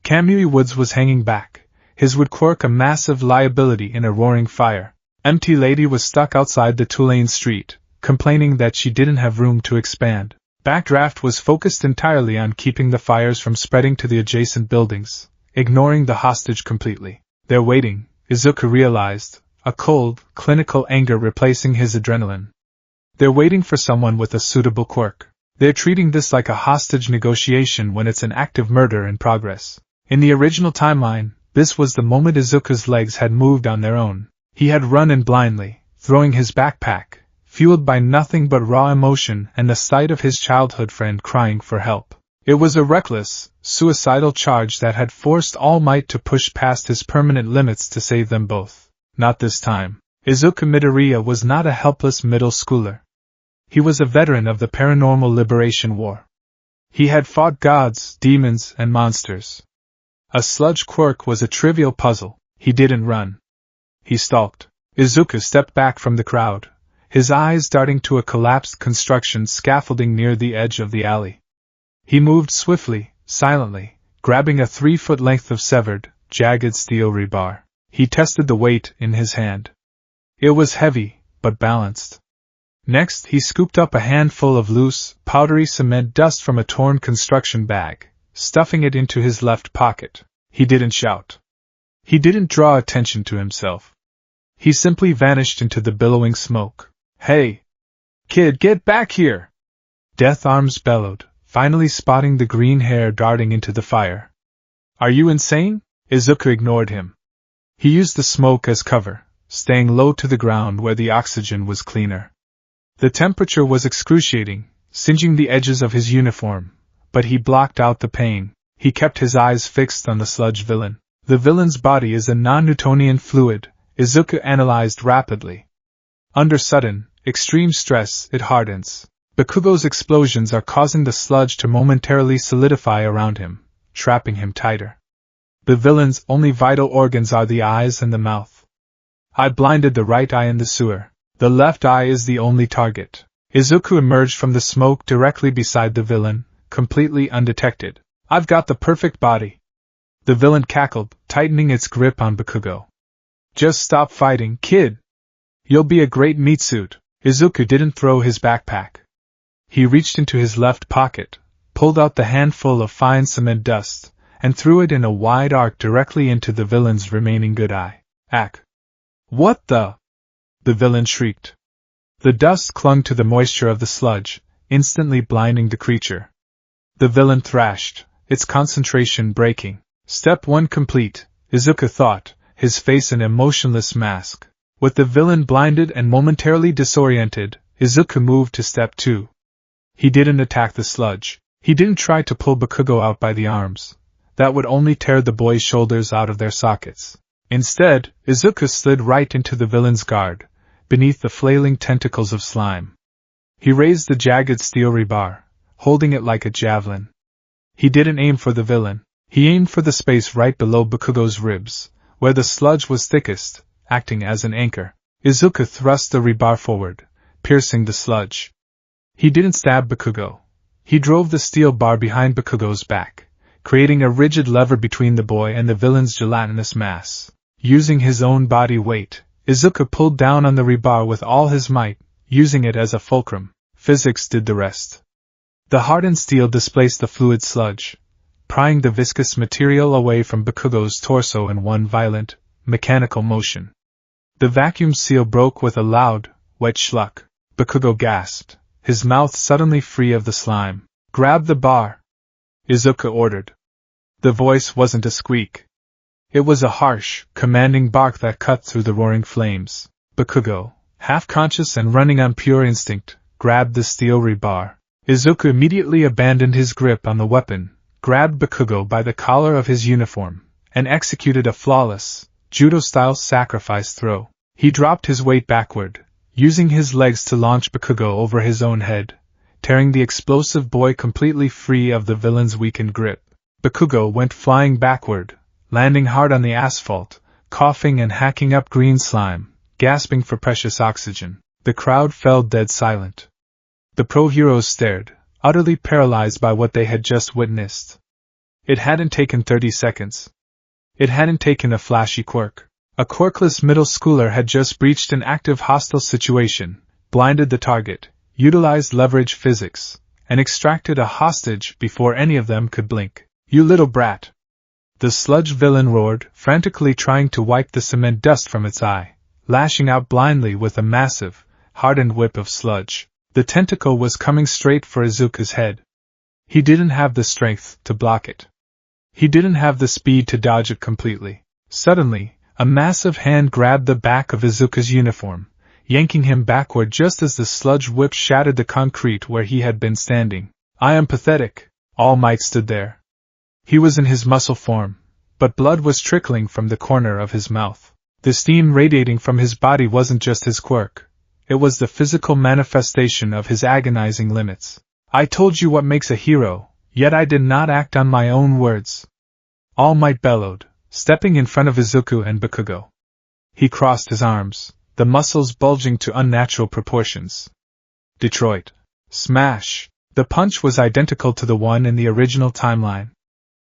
[SPEAKER 1] Kamui Woods was hanging back, his woodquark a massive liability in a roaring fire. Empty Lady was stuck outside the two-lane street, complaining that she didn't have room to expand. Backdraft was focused entirely on keeping the fires from spreading to the adjacent buildings, ignoring the hostage completely. They're waiting, Izuku realized, a cold, clinical anger replacing his adrenaline. They're waiting for someone with a suitable quirk. They're treating this like a hostage negotiation when it's an active murder in progress. In the original timeline, this was the moment Izuku's legs had moved on their own. He had run in blindly, throwing his backpack, fueled by nothing but raw emotion and the sight of his childhood friend crying for help. It was a reckless, suicidal charge that had forced All Might to push past his permanent limits to save them both. Not this time. Izuku Midoriya was not a helpless middle schooler. He was a veteran of the Paranormal Liberation War. He had fought gods, demons, and monsters. A sludge quirk was a trivial puzzle. He didn't run. He stalked. Izuku stepped back from the crowd, his eyes darting to a collapsed construction scaffolding near the edge of the alley. He moved swiftly, silently, grabbing a 3-foot length of severed, jagged steel rebar. He tested the weight in his hand. It was heavy, but balanced. Next, he scooped up a handful of loose, powdery cement dust from a torn construction bag, stuffing it into his left pocket. He didn't shout. He didn't draw attention to himself. He simply vanished into the billowing smoke. "Hey! Kid, get back here!" Death Arms bellowed, finally spotting the green hair darting into the fire. "Are you insane?" Izuku ignored him. He used the smoke as cover, staying low to the ground where the oxygen was cleaner. The temperature was excruciating, singeing the edges of his uniform, but he blocked out the pain. He kept his eyes fixed on the sludge villain. The villain's body is a non-Newtonian fluid, Izuku analyzed rapidly. Under sudden, extreme stress, it hardens. Bakugo's explosions are causing the sludge to momentarily solidify around him, trapping him tighter. The villain's only vital organs are the eyes and the mouth. I blinded the right eye in the sewer. The left eye is the only target. Izuku emerged from the smoke directly beside the villain, completely undetected. I've got the perfect body. The villain cackled, tightening its grip on Bakugo. Just stop fighting, kid. You'll be a great meat suit. Izuku didn't throw his backpack. He reached into his left pocket, pulled out the handful of fine cement dust, and threw it in a wide arc directly into the villain's remaining good eye. Ack! What the? The villain shrieked. The dust clung to the moisture of the sludge, instantly blinding the creature. The villain thrashed, its concentration breaking. Step 1 complete, Izuku thought, his face an emotionless mask. With the villain blinded and momentarily disoriented, Izuku moved to step 2. He didn't attack the sludge. He didn't try to pull Bakugo out by the arms. That would only tear the boy's shoulders out of their sockets. Instead, Izuku slid right into the villain's guard, beneath the flailing tentacles of slime. He raised the jagged steel rebar, holding it like a javelin. He didn't aim for the villain. He aimed for the space right below Bakugo's ribs, where the sludge was thickest, acting as an anchor. Izuku thrust the rebar forward, piercing the sludge. He didn't stab Bakugo. He drove the steel bar behind Bakugo's back, creating a rigid lever between the boy and the villain's gelatinous mass. Using his own body weight, Izuku pulled down on the rebar with all his might, using it as a fulcrum. Physics did the rest. The hardened steel displaced the fluid sludge, prying the viscous material away from Bakugo's torso in one violent, mechanical motion. The vacuum seal broke with a loud, wet schluck. Bakugo gasped, his mouth suddenly free of the slime. Grab the bar, Izuku ordered. The voice wasn't a squeak. It was a harsh, commanding bark that cut through the roaring flames. Bakugo, half-conscious and running on pure instinct, grabbed the steel rebar. Izuku immediately abandoned his grip on the weapon, grabbed Bakugo by the collar of his uniform, and executed a flawless, judo-style sacrifice throw. He dropped his weight backward, using his legs to launch Bakugo over his own head, tearing the explosive boy completely free of the villain's weakened grip. Bakugo went flying backward, landing hard on the asphalt, coughing and hacking up green slime, gasping for precious oxygen. The crowd fell dead silent. The pro-heroes stared, utterly paralyzed by what they had just witnessed. It hadn't taken 30 seconds. It hadn't taken a flashy quirk. A quirkless middle schooler had just breached an active hostile situation, blinded the target, utilized leverage physics, and extracted a hostage before any of them could blink. You little brat! The sludge villain roared, frantically trying to wipe the cement dust from its eye, lashing out blindly with a massive, hardened whip of sludge. The tentacle was coming straight for Izuku's head. He didn't have the strength to block it. He didn't have the speed to dodge it completely. Suddenly, a massive hand grabbed the back of Izuku's uniform, yanking him backward just as the sludge whip shattered the concrete where he had been standing. I am pathetic. All Might stood there. He was in his muscle form, but blood was trickling from the corner of his mouth. The steam radiating from his body wasn't just his quirk. It was the physical manifestation of his agonizing limits. I told you what makes a hero, yet I did not act on my own words. All Might bellowed, stepping in front of Izuku and Bakugo. He crossed his arms, the muscles bulging to unnatural proportions. Detroit. Smash! The punch was identical to the one in the original timeline.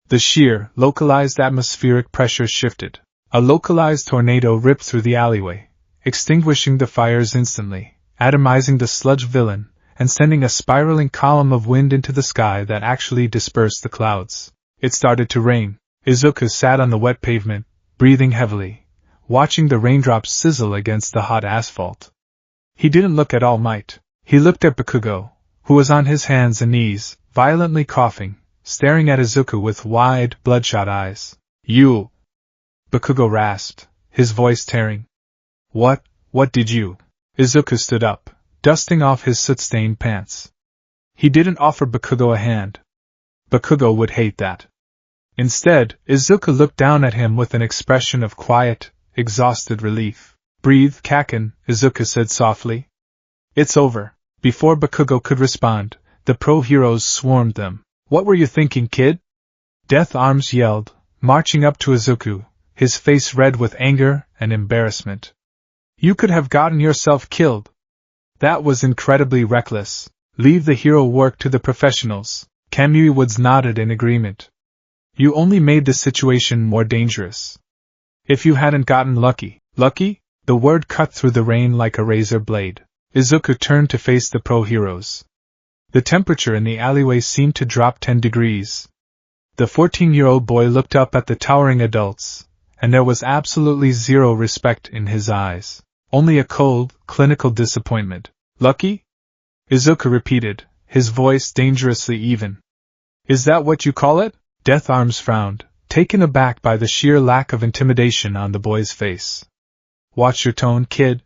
[SPEAKER 1] The sheer, localized atmospheric pressure shifted. A localized tornado ripped through the alleyway, extinguishing the fires instantly, atomizing the sludge villain, and sending a spiraling column of wind into the sky that actually dispersed the clouds. It started to rain. Izuku sat on the wet pavement, breathing heavily, watching the raindrops sizzle against the hot asphalt. He didn't look at All Might. He looked at Bakugo, who was on his hands and knees, violently coughing, staring at Izuku with wide, bloodshot eyes. You! Bakugo rasped, his voice tearing. What did you? Izuku stood up, dusting off his soot-stained pants. He didn't offer Bakugo a hand. Bakugo would hate that. Instead, Izuku looked down at him with an expression of quiet, exhausted relief. Breathe, Kaken, Izuku said softly. It's over. Before Bakugo could respond, the pro-heroes swarmed them. What were you thinking, kid? Death Arms yelled, marching up to Izuku, his face red with anger and embarrassment. You could have gotten yourself killed. That was incredibly reckless. Leave the hero work to the professionals. Kamui Woods nodded in agreement. You only made the situation more dangerous. If you hadn't gotten lucky. Lucky? The word cut through the rain like a razor blade. Izuku turned to face the pro-heroes. The temperature in the alleyway seemed to drop 10 degrees. The 14-year-old boy looked up at the towering adults, and there was absolutely zero respect in his eyes. Only a cold, clinical disappointment. Lucky? Izuku repeated, his voice dangerously even. Is that what you call it? Death Arms frowned, taken aback by the sheer lack of intimidation on the boy's face. Watch your tone, kid.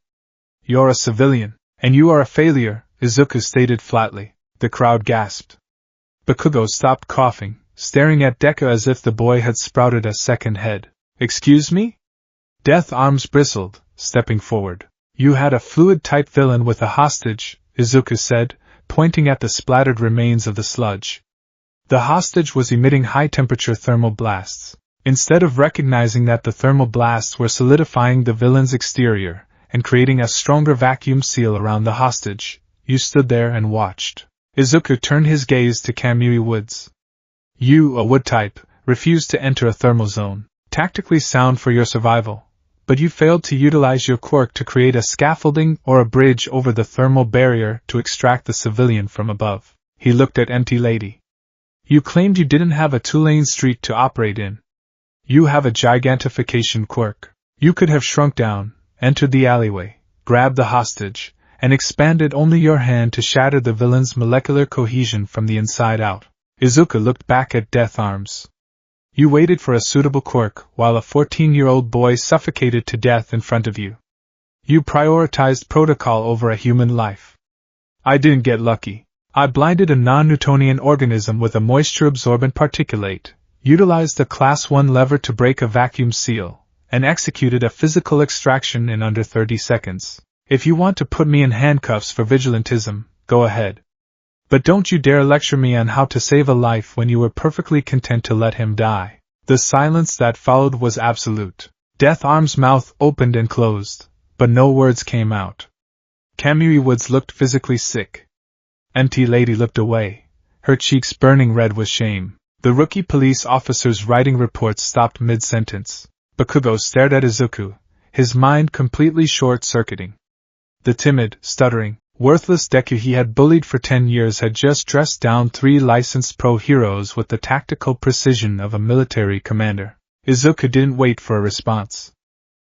[SPEAKER 1] You're a civilian, and you are a failure, Izuku stated flatly. The crowd gasped. Bakugo stopped coughing, staring at Deku as if the boy had sprouted a second head. Excuse me? Death Arms bristled, stepping forward. You had a fluid-type villain with a hostage, Izuku said, pointing at the splattered remains of the sludge. The hostage was emitting high-temperature thermal blasts. Instead of recognizing that the thermal blasts were solidifying the villain's exterior and creating a stronger vacuum seal around the hostage, you stood there and watched. Izuku turned his gaze to Kamui Woods. You, a wood type, refused to enter a thermal zone. Tactically sound for your survival, but you failed to utilize your quirk to create a scaffolding or a bridge over the thermal barrier to extract the civilian from above. He looked at Empty Lady. You claimed you didn't have a two-lane street to operate in. You have a gigantification quirk. You could have shrunk down, entered the alleyway, grabbed the hostage, and expanded only your hand to shatter the villain's molecular cohesion from the inside out. Izuku looked back at Death Arms. You waited for a suitable quirk while a 14-year-old boy suffocated to death in front of you. You prioritized protocol over a human life. I didn't get lucky. I blinded a non-Newtonian organism with a moisture-absorbent particulate, utilized a Class 1 lever to break a vacuum seal, and executed a physical extraction in under 30 seconds. If you want to put me in handcuffs for vigilantism, go ahead. But don't you dare lecture me on how to save a life when you were perfectly content to let him die. The silence that followed was absolute. Death Arms' mouth opened and closed, but no words came out. Kamui Woods looked physically sick. Empty Lady looked away, her cheeks burning red with shame. The rookie police officer's writing reports stopped mid-sentence. Bakugo stared at Izuku, his mind completely short-circuiting. The timid, stuttering, worthless Deku he had bullied for 10 years had just dressed down 3 licensed pro-heroes with the tactical precision of a military commander. Izuku didn't wait for a response.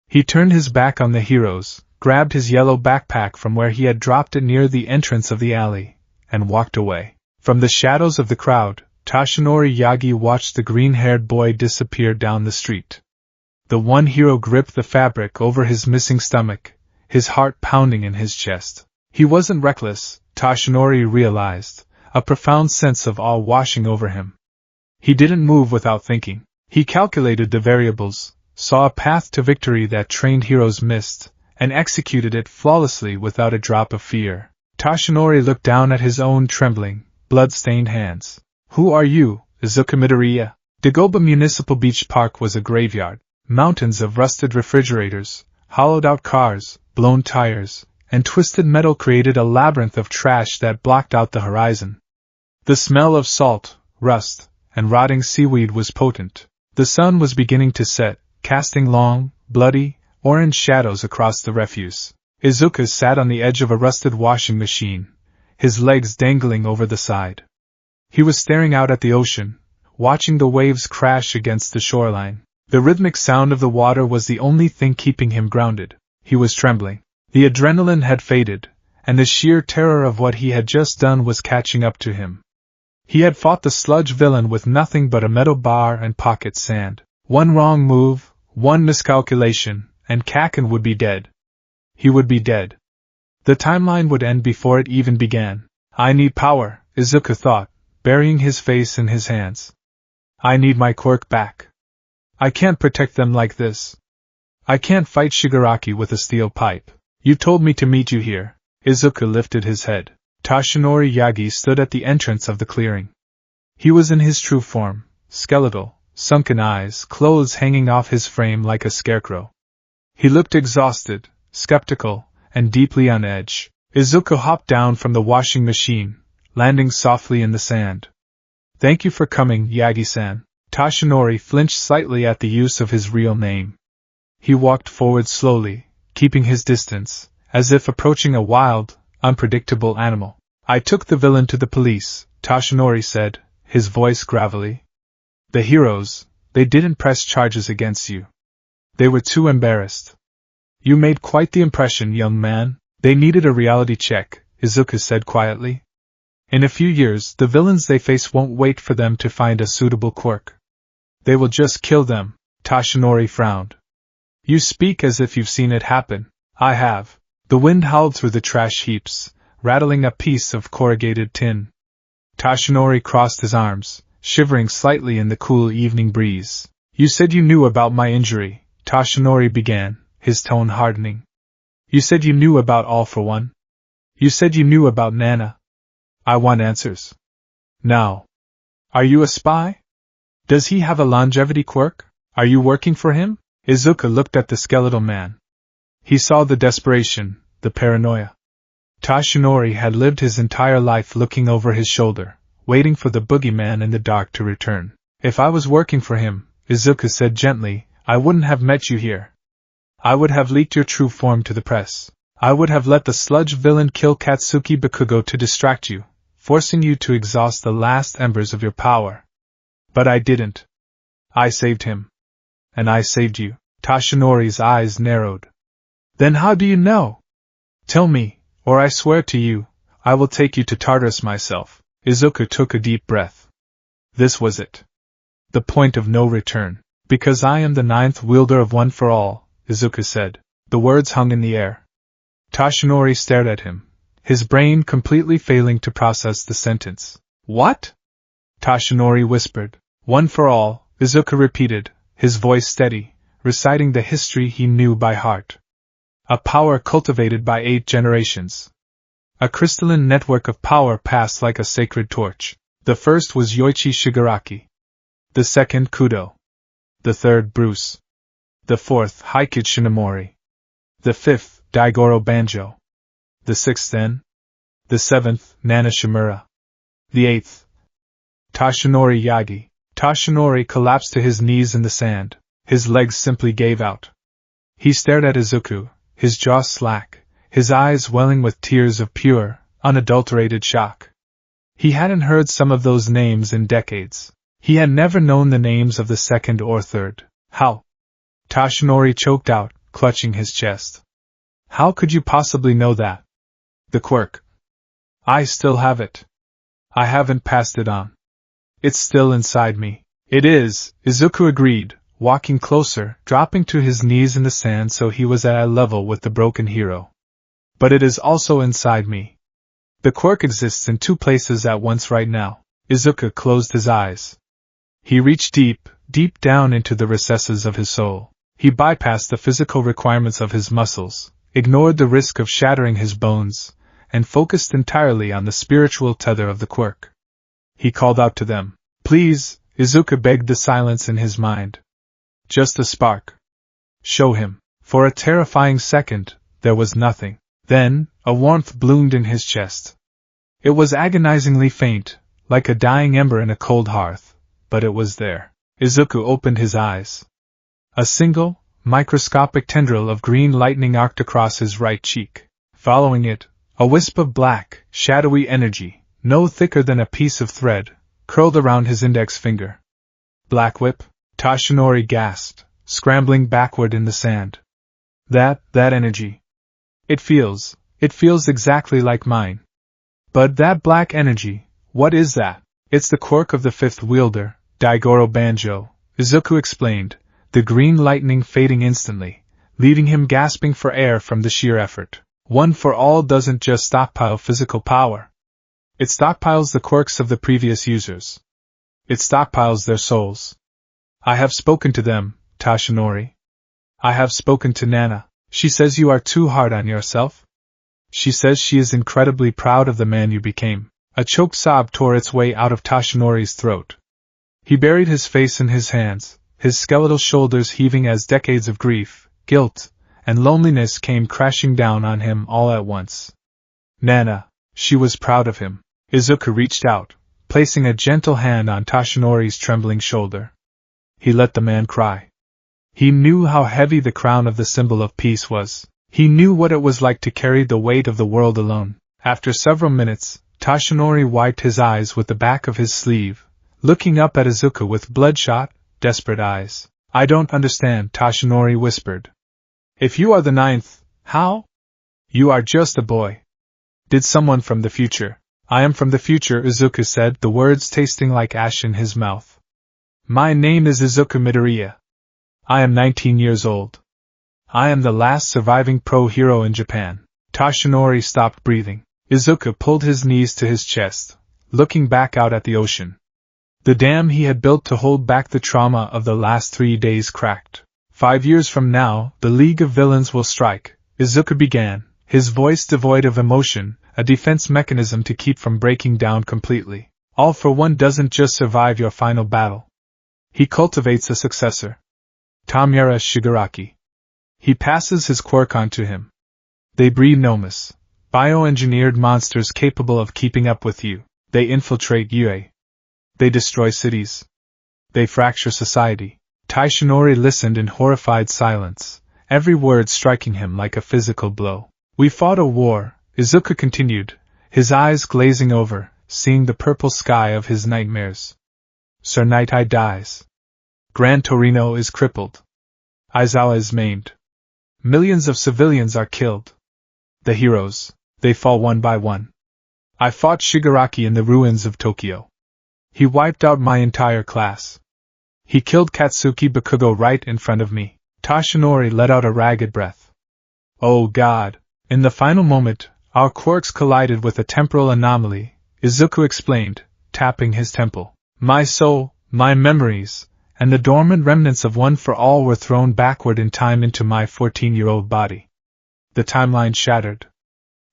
[SPEAKER 1] He turned his back on the heroes, grabbed his yellow backpack from where he had dropped it near the entrance of the alley, and walked away. From the shadows of the crowd, Toshinori Yagi watched the green-haired boy disappear down the street. The one hero gripped the fabric over his missing stomach, his heart pounding in his chest. He wasn't reckless, Toshinori realized, a profound sense of awe washing over him. He didn't move without thinking. He calculated the variables, saw a path to victory that trained heroes missed, and executed it flawlessly without a drop of fear. Toshinori looked down at his own trembling, blood-stained hands. Who are you, Izuku Midoriya? Dagoba Municipal Beach Park was a graveyard. Mountains of rusted refrigerators, hollowed-out cars, blown tires, and twisted metal created a labyrinth of trash that blocked out the horizon. The smell of salt, rust, and rotting seaweed was potent. The sun was beginning to set, casting long, bloody, orange shadows across the refuse. Izuku sat on the edge of a rusted washing machine, his legs dangling over the side. He was staring out at the ocean, watching the waves crash against the shoreline. The rhythmic sound of the water was the only thing keeping him grounded. He was trembling. The adrenaline had faded, and the sheer terror of what he had just done was catching up to him. He had fought the sludge villain with nothing but a metal bar and pocket sand. One wrong move, one miscalculation, and Kaken would be dead. He would be dead. The timeline would end before it even began. I need power, Izuku thought, burying his face in his hands. I need my quirk back. I can't protect them like this. I can't fight Shigaraki with a steel pipe. You told me to meet you here. Izuku lifted his head. Toshinori Yagi stood at the entrance of the clearing. He was in his true form, skeletal, sunken eyes, clothes hanging off his frame like a scarecrow. He looked exhausted, skeptical, and deeply on edge. Izuku hopped down from the washing machine, landing softly in the sand. Thank you for coming, Yagi-san. Toshinori flinched slightly at the use of his real name. He walked forward slowly, keeping his distance, as if approaching a wild, unpredictable animal. I took the villain to the police, Toshinori said, his voice gravelly. The heroes, they didn't press charges against you. They were too embarrassed. You made quite the impression, young man. They needed a reality check, Izuku said quietly. In a few years, the villains they face won't wait for them to find a suitable quirk. They will just kill them, Toshinori frowned. You speak as if you've seen it happen. I have. The wind howled through the trash heaps, rattling a piece of corrugated tin. Toshinori crossed his arms, shivering slightly in the cool evening breeze. You said you knew about my injury, Toshinori began, his tone hardening. You said you knew about All for One. You said you knew about Nana. I want answers. Now. Are you a spy? Does he have a longevity quirk? Are you working for him? Izuku looked at the skeletal man. He saw the desperation, the paranoia. Toshinori had lived his entire life looking over his shoulder, waiting for the boogeyman in the dark to return. If I was working for him, Izuku said gently, I wouldn't have met you here. I would have leaked your true form to the press. I would have let the sludge villain kill Katsuki Bakugo to distract you, forcing you to exhaust the last embers of your power. But I didn't. I saved him. And I saved you. Toshinori's eyes narrowed. Then how do you know? Tell me, or I swear to you, I will take you to Tartarus myself. Izuku took a deep breath. This was it. The point of no return. Because I am the ninth wielder of One for All, Izuku said. The words hung in the air. Toshinori stared at him, his brain completely failing to process the sentence. What? Toshinori whispered. One for All, Izuku repeated, his voice steady, reciting the history he knew by heart. A power cultivated by 8 generations. A crystalline network of power passed like a sacred torch. The first was Yoichi Shigaraki. The second Kudo. The third Bruce. The fourth Haikichi Shinomori. The fifth Daigoro Banjo. The sixth En. The seventh Nana Shimura. The eighth Toshinori Yagi. Toshinori collapsed to his knees in the sand. His legs simply gave out. He stared at Izuku, his jaw slack, his eyes welling with tears of pure, unadulterated shock. He hadn't heard some of those names in decades. He had never known the names of the second or third. How? Toshinori choked out, clutching his chest. How could you possibly know that? The quirk. I still have it. I haven't passed it on. It's still inside me. It is, Izuku agreed, walking closer, dropping to his knees in the sand so he was at eye level with the broken hero. But it is also inside me. The quirk exists in 2 places at once right now. Izuku closed his eyes. He reached deep, deep down into the recesses of his soul. He bypassed the physical requirements of his muscles, ignored the risk of shattering his bones, and focused entirely on the spiritual tether of the quirk. He called out to them. Please, Izuku begged the silence in his mind. Just a spark. Show him. For a terrifying second, there was nothing. Then, a warmth bloomed in his chest. It was agonizingly faint, like a dying ember in a cold hearth, but it was there. Izuku opened his eyes. A single, microscopic tendril of green lightning arced across his right cheek. Following it, a wisp of black, shadowy energy, no thicker than a piece of thread, curled around his index finger. Black whip? Toshinori gasped, scrambling backward in the sand. That energy. It feels exactly like mine. But that black energy, what is that? It's the quirk of the 5th wielder, Daigoro Banjo, Izuku explained, the green lightning fading instantly, leaving him gasping for air from the sheer effort. One for All doesn't just stockpile physical power. It stockpiles the quirks of the previous users. It stockpiles their souls. I have spoken to them, Tashinori. I have spoken to Nana. She says you are too hard on yourself. She says she is incredibly proud of the man you became. A choked sob tore its way out of Tashinori's throat. He buried his face in his hands, his skeletal shoulders heaving as decades of grief, guilt, and loneliness came crashing down on him all at once. Nana, she was proud of him. Izuku reached out, placing a gentle hand on Tashinori's trembling shoulder. He let the man cry. He knew how heavy the crown of the symbol of peace was. He knew what it was like to carry the weight of the world alone. After several minutes, Tashinori wiped his eyes with the back of his sleeve, looking up at Izuku with bloodshot, desperate eyes. I don't understand, Tashinori whispered. If you are the ninth, how? You are just a boy. Did someone from the future? I am from the future, Izuku said, the words tasting like ash in his mouth. My name is Izuku Midoriya. I am 19 years old. I am the last surviving pro-hero in Japan. Tashinori stopped breathing. Izuku pulled his knees to his chest, looking back out at the ocean. The dam he had built to hold back the trauma of the last 3 days cracked. 5 years from now, the League of Villains will strike, Izuku began, his voice devoid of emotion, a defense mechanism to keep from breaking down completely. All for One doesn't just survive your final battle. He cultivates a successor. Tamura Shigaraki. He passes his quirk on to him. They breed Nomus, bioengineered monsters capable of keeping up with you. They infiltrate UA. They destroy cities. They fracture society. Tashinori listened in horrified silence, every word striking him like a physical blow. We fought a war, Izuku continued, his eyes glazing over, seeing the purple sky of his nightmares. Sir Nightai dies. Gran Torino is crippled. Aizawa is maimed. Millions of civilians are killed. The heroes, they fall one by one. I fought Shigaraki in the ruins of Tokyo. He wiped out my entire class. He killed Katsuki Bakugo right in front of me. Tashinori let out a ragged breath. Oh God! In the final moment, our quirks collided with a temporal anomaly, Izuku explained, tapping his temple. My soul, my memories, and the dormant remnants of One for All were thrown backward in time into my 14-year-old body. The timeline shattered.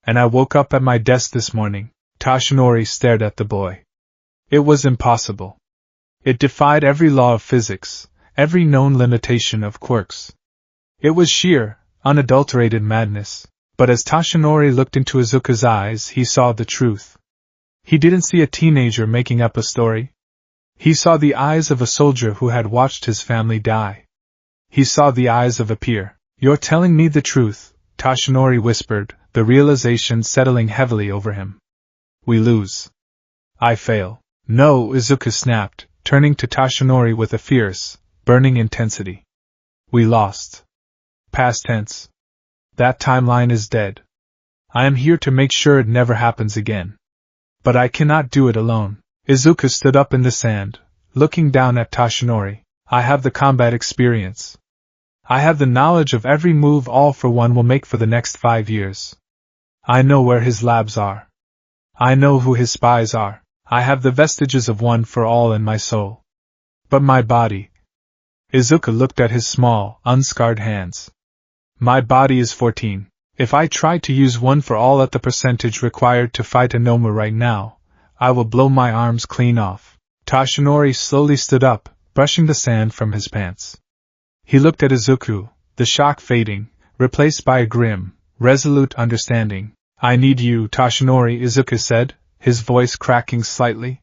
[SPEAKER 1] And I woke up at my desk this morning. Tashinori stared at the boy. It was impossible. It defied every law of physics, every known limitation of quirks. It was sheer, unadulterated madness. But as Tashinori looked into Izuku's eyes, he saw the truth. He didn't see a teenager making up a story. He saw the eyes of a soldier who had watched his family die. He saw the eyes of a peer. You're telling me the truth, Tashinori whispered, the realization settling heavily over him. We lose. I fail. No, Izuku snapped, turning to Tashinori with a fierce, burning intensity. We lost. Past tense. That timeline is dead. I am here to make sure it never happens again. But I cannot do it alone. Izuku stood up in the sand, looking down at Tashinori. I have the combat experience. I have the knowledge of every move All for One will make for the next 5 years. I know where his labs are. I know who his spies are. I have the vestiges of One for All in my soul. But my body... Izuku looked at his small, unscarred hands. My body is 14. If I try to use One for All at the percentage required to fight a Nomu right now, I will blow my arms clean off. Tashinori slowly stood up, brushing the sand from his pants. He looked at Izuku, the shock fading, replaced by a grim, resolute understanding. I need you, Tashinori, Izuku said, his voice cracking slightly.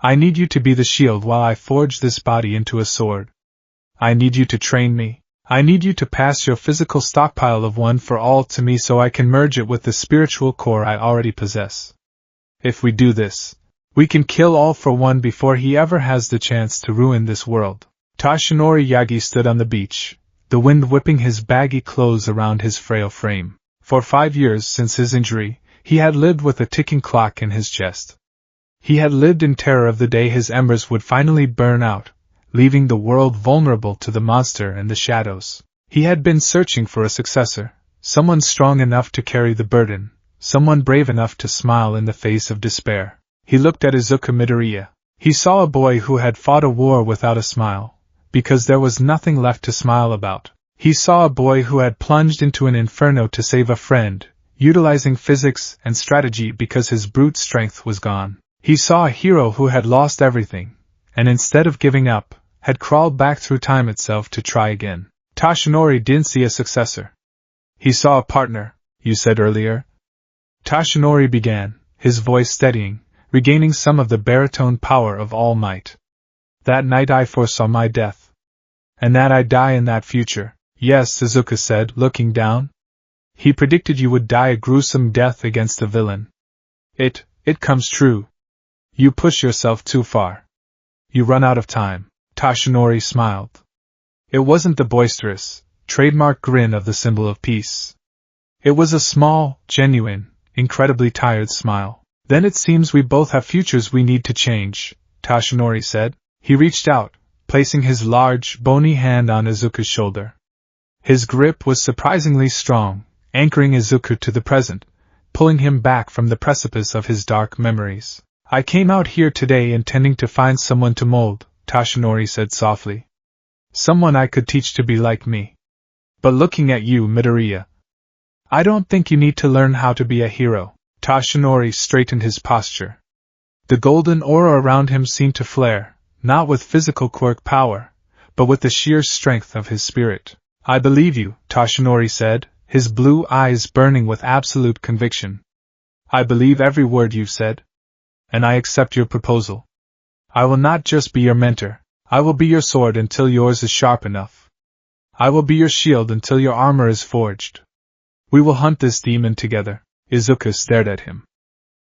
[SPEAKER 1] I need you to be the shield while I forge this body into a sword. I need you to train me. I need you to pass your physical stockpile of One for All to me so I can merge it with the spiritual core I already possess. If we do this, we can kill All for One before he ever has the chance to ruin this world. Tashinori Yagi stood on the beach, the wind whipping his baggy clothes around his frail frame. For 5 years since his injury, he had lived with a ticking clock in his chest. He had lived in terror of the day his embers would finally burn out, leaving the world vulnerable to the monster and the shadows. He had been searching for a successor, someone strong enough to carry the burden, someone brave enough to smile in the face of despair. He looked at Izuku Midoriya. He saw a boy who had fought a war without a smile, because there was nothing left to smile about. He saw a boy who had plunged into an inferno to save a friend, utilizing physics and strategy because his brute strength was gone. He saw a hero who had lost everything, and instead of giving up, had crawled back through time itself to try again. Toshinori didn't see a successor. He saw a partner, you said earlier? Toshinori began, his voice steadying, regaining some of the baritone power of All Might. That night I foresaw my death. And that I'd die in that future. Yes, Izuku said, looking down. He predicted you would die a gruesome death against a villain. It comes true. You push yourself too far. You run out of time. Toshinori smiled. It wasn't the boisterous, trademark grin of the symbol of peace. It was a small, genuine, incredibly tired smile. Then it seems we both have futures we need to change, Toshinori said. He reached out, placing his large, bony hand on Izuku's shoulder. His grip was surprisingly strong, anchoring Izuku to the present, pulling him back from the precipice of his dark memories. I came out here today intending to find someone to mold, Toshinori said softly. Someone I could teach to be like me. But looking at you, Midoriya, I don't think you need to learn how to be a hero. Toshinori straightened his posture. The golden aura around him seemed to flare, not with physical quirk power, but with the sheer strength of his spirit. I believe you, Toshinori said, his blue eyes burning with absolute conviction. I believe every word you've said. And I accept your proposal. I will not just be your mentor, I will be your sword until yours is sharp enough. I will be your shield until your armor is forged. We will hunt this demon together. Izuku stared at him.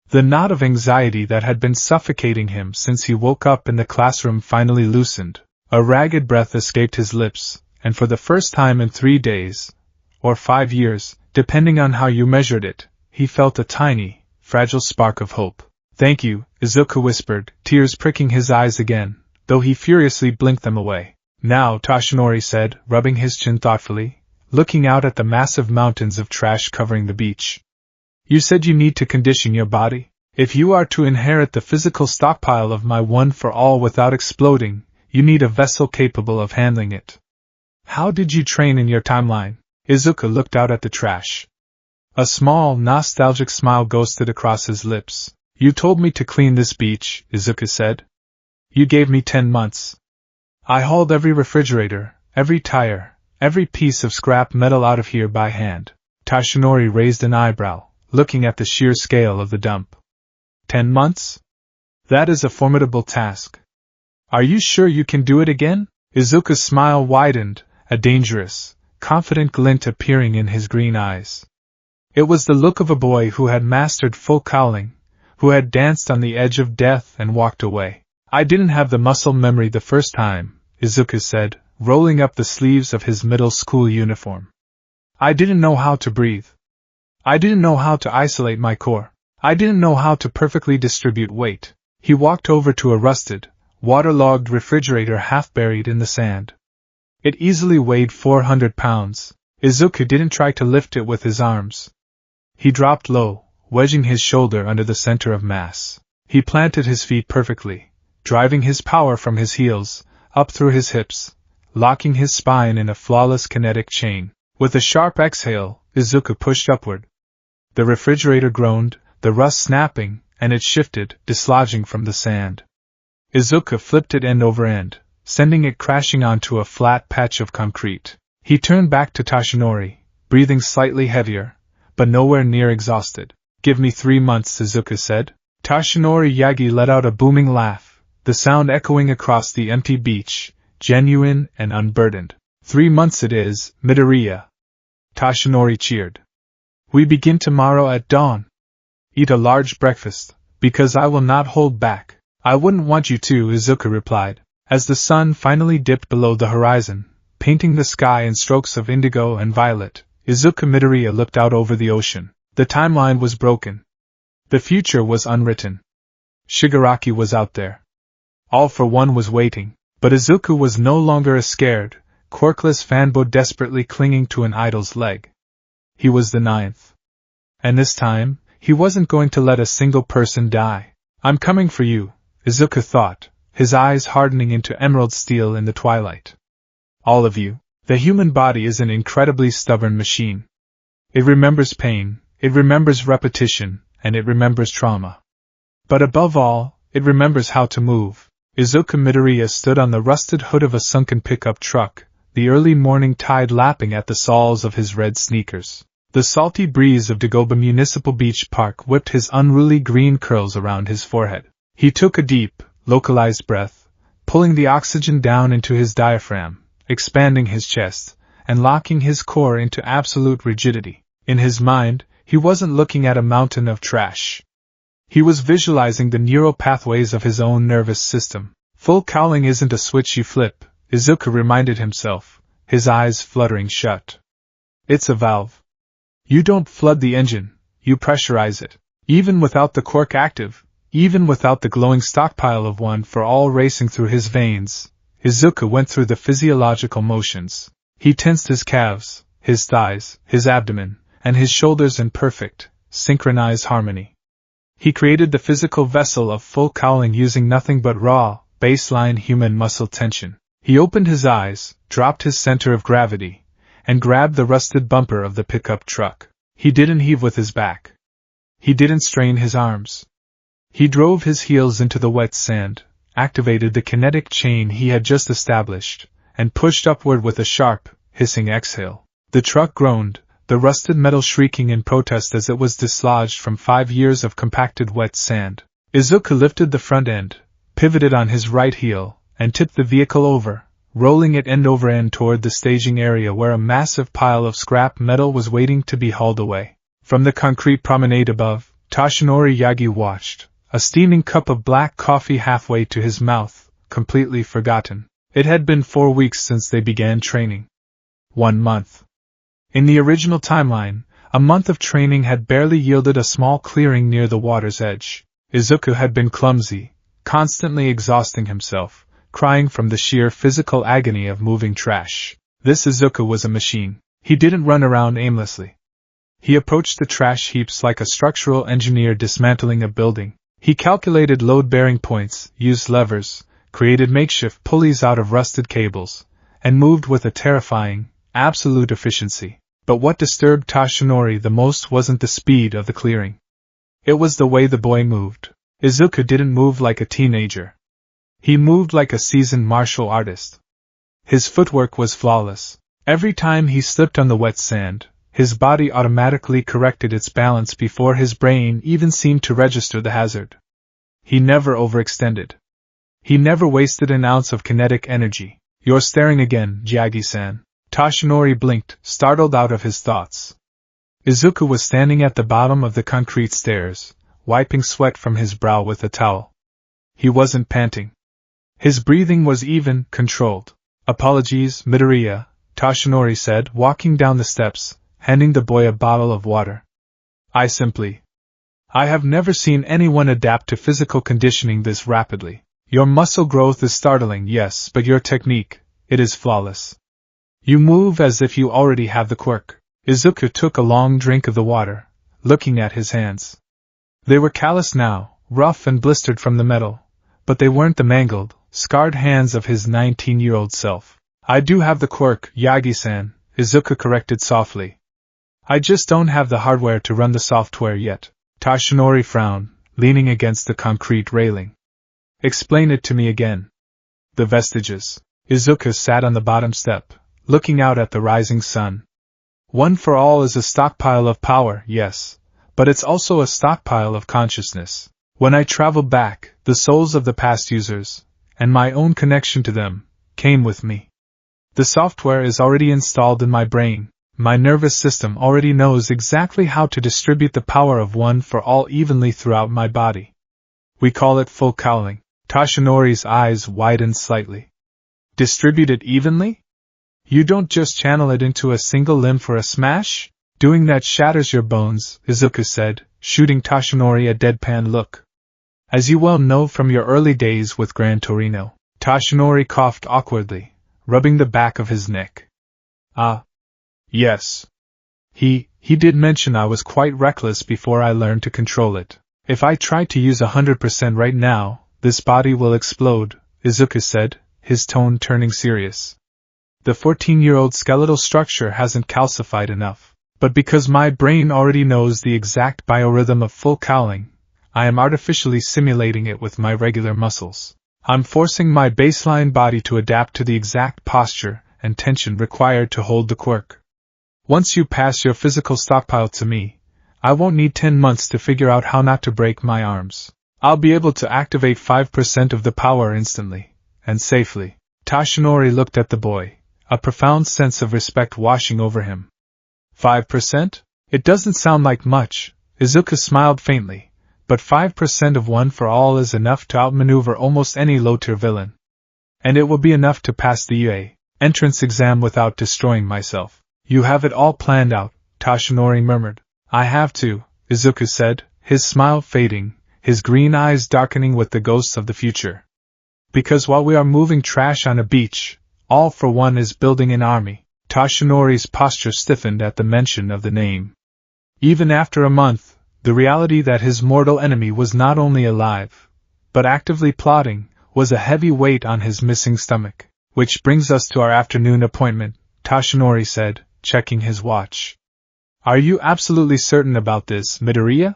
[SPEAKER 1] The knot of anxiety that had been suffocating him since he woke up in the classroom finally loosened. A ragged breath escaped his lips, and for the first time in 3 days, or 5 years, depending on how you measured it, he felt a tiny, fragile spark of hope. Thank you, Izuku whispered, tears pricking his eyes again, though he furiously blinked them away. Now, Toshinori said, rubbing his chin thoughtfully, looking out at the massive mountains of trash covering the beach. You said you need to condition your body. If you are to inherit the physical stockpile of my one for all without exploding, you need a vessel capable of handling it. How did you train in your timeline? Izuku looked out at the trash. A small, nostalgic smile ghosted across his lips. You told me to clean this beach, Izuku said. You gave me 10 months. I hauled every refrigerator, every tire, every piece of scrap metal out of here by hand. Toshinori raised an eyebrow, looking at the sheer scale of the dump. 10 months? That is a formidable task. Are you sure you can do it again? Izuku's smile widened, a dangerous, confident glint appearing in his green eyes. It was the look of a boy who had mastered full cowling, who had danced on the edge of death and walked away. I didn't have the muscle memory the first time, Izuku said, rolling up the sleeves of his middle school uniform. I didn't know how to breathe. I didn't know how to isolate my core. I didn't know how to perfectly distribute weight. He walked over to a rusted, waterlogged refrigerator half buried in the sand. It easily weighed 400 pounds. Izuku didn't try to lift it with his arms. He dropped low, wedging his shoulder under the center of mass. He planted his feet perfectly, driving his power from his heels, up through his hips, locking his spine in a flawless kinetic chain. With a sharp exhale, Izuku pushed upward. The refrigerator groaned, the rust snapping, and it shifted, dislodging from the sand. Izuku flipped it end over end, sending it crashing onto a flat patch of concrete. He turned back to Toshinori, breathing slightly heavier, but nowhere near exhausted. Give me 3 months, Izuku said. Toshinori Yagi let out a booming laugh, the sound echoing across the empty beach, genuine and unburdened. 3 months it is, Midoriya. Toshinori cheered. We begin tomorrow at dawn. Eat a large breakfast, because I will not hold back. I wouldn't want you to, Izuku replied. As the sun finally dipped below the horizon, painting the sky in strokes of indigo and violet, Izuku Midoriya looked out over the ocean. The timeline was broken. The future was unwritten. Shigaraki was out there. All for One was waiting, but Izuku was no longer a scared, quirkless fanboy desperately clinging to an idol's leg. He was the 9th. And this time, he wasn't going to let a single person die. I'm coming for you, Izuku thought, his eyes hardening into emerald steel in the twilight. All of you. The human body is an incredibly stubborn machine. It remembers pain, it remembers repetition, and it remembers trauma. But above all, it remembers how to move. Izuku Midoriya stood on the rusted hood of a sunken pickup truck, the early morning tide lapping at the soles of his red sneakers. The salty breeze of Dagoba Municipal Beach Park whipped his unruly green curls around his forehead. He took a deep, localized breath, pulling the oxygen down into his diaphragm, expanding his chest, and locking his core into absolute rigidity. In his mind, he wasn't looking at a mountain of trash. He was visualizing the neural pathways of his own nervous system. Full cowling isn't a switch you flip, Izuku reminded himself, his eyes fluttering shut. It's a valve. You don't flood the engine, you pressurize it. Even without the quirk active, even without the glowing stockpile of one for all racing through his veins, Izuku went through the physiological motions. He tensed his calves, his thighs, his abdomen, and his shoulders in perfect, synchronized harmony. He created the physical vessel of full cowling using nothing but raw, baseline human muscle tension. He opened his eyes, dropped his center of gravity, and grabbed the rusted bumper of the pickup truck. He didn't heave with his back. He didn't strain his arms. He drove his heels into the wet sand, activated the kinetic chain he had just established, and pushed upward with a sharp, hissing exhale. The truck groaned, the rusted metal shrieking in protest as it was dislodged from 5 years of compacted wet sand. Izuku lifted the front end, pivoted on his right heel, and tipped the vehicle over, rolling it end over end toward the staging area where a massive pile of scrap metal was waiting to be hauled away. From the concrete promenade above, Toshinori Yagi watched, a steaming cup of black coffee halfway to his mouth, completely forgotten. It had been 4 weeks since they began training. 1 month. In the original timeline, a month of training had barely yielded a small clearing near the water's edge. Izuku had been clumsy, constantly exhausting himself, crying from the sheer physical agony of moving trash. This Izuku was a machine. He didn't run around aimlessly. He approached the trash heaps like a structural engineer dismantling a building. He calculated load-bearing points, used levers, created makeshift pulleys out of rusted cables, and moved with a terrifying, absolute efficiency. But what disturbed Toshinori the most wasn't the speed of the clearing. It was the way the boy moved. Izuku didn't move like a teenager. He moved like a seasoned martial artist. His footwork was flawless. Every time he slipped on the wet sand, his body automatically corrected its balance before his brain even seemed to register the hazard. He never overextended. He never wasted an ounce of kinetic energy. You're staring again, Yagi-san. Toshinori blinked, startled out of his thoughts. Izuku was standing at the bottom of the concrete stairs, wiping sweat from his brow with a towel. He wasn't panting. His breathing was even, controlled. Apologies, Midoriya, Toshinori said, walking down the steps, handing the boy a bottle of water. I have never seen anyone adapt to physical conditioning this rapidly. Your muscle growth is startling, yes, but your technique, it is flawless. You move as if you already have the quirk. Izuku took a long drink of the water, looking at his hands. They were calloused now, rough and blistered from the metal, but they weren't the mangled, scarred hands of his 19-year-old self. I do have the quirk, Yagi-san, Izuku corrected softly. I just don't have the hardware to run the software yet. Toshinori frowned, leaning against the concrete railing. Explain it to me again. The vestiges. Izuku sat on the bottom step, looking out at the rising sun. One for all is a stockpile of power, yes, but it's also a stockpile of consciousness. When I traveled back, the souls of the past users, and my own connection to them, came with me. The software is already installed in my brain. My nervous system already knows exactly how to distribute the power of one for all evenly throughout my body. We call it full cowling. Toshinori's eyes widened slightly. Distribute it evenly? You don't just channel it into a single limb for a smash? Doing that shatters your bones, Izuku said, shooting Toshinori a deadpan look. As you well know from your early days with Gran Torino. Toshinori coughed awkwardly, rubbing the back of his neck. Ah. Yes. He did mention I was quite reckless before I learned to control it. If I try to use 100% right now, this body will explode, Izuku said, his tone turning serious. The 14-year-old skeletal structure hasn't calcified enough, but because my brain already knows the exact biorhythm of full cowling, I am artificially simulating it with my regular muscles. I'm forcing my baseline body to adapt to the exact posture and tension required to hold the quirk. Once you pass your physical stockpile to me, I won't need 10 months to figure out how not to break my arms. I'll be able to activate 5% of the power instantly, and safely. Tashinori looked at the boy, a profound sense of respect washing over him. 5%? It doesn't sound like much, Izuku smiled faintly, but 5% of 1 for all is enough to outmaneuver almost any low-tier villain. And it will be enough to pass the UA entrance exam without destroying myself. You have it all planned out, Tashinori murmured. I have to, Izuku said, his smile fading, his green eyes darkening with the ghosts of the future. Because while we are moving trash on a beach, All for One is building an army. Tashinori's posture stiffened at the mention of the name. Even after a month, the reality that his mortal enemy was not only alive, but actively plotting, was a heavy weight on his missing stomach. Which brings us to our afternoon appointment, Tashinori said, checking his watch. Are you absolutely certain about this, Midoriya?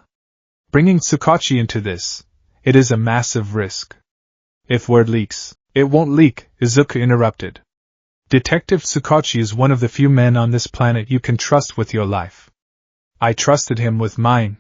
[SPEAKER 1] Bringing Tsukachi into this, it is a massive risk. If word leaks, it won't leak, Izuku interrupted. Detective Tsukachi is one of the few men on this planet you can trust with your life. I trusted him with mine.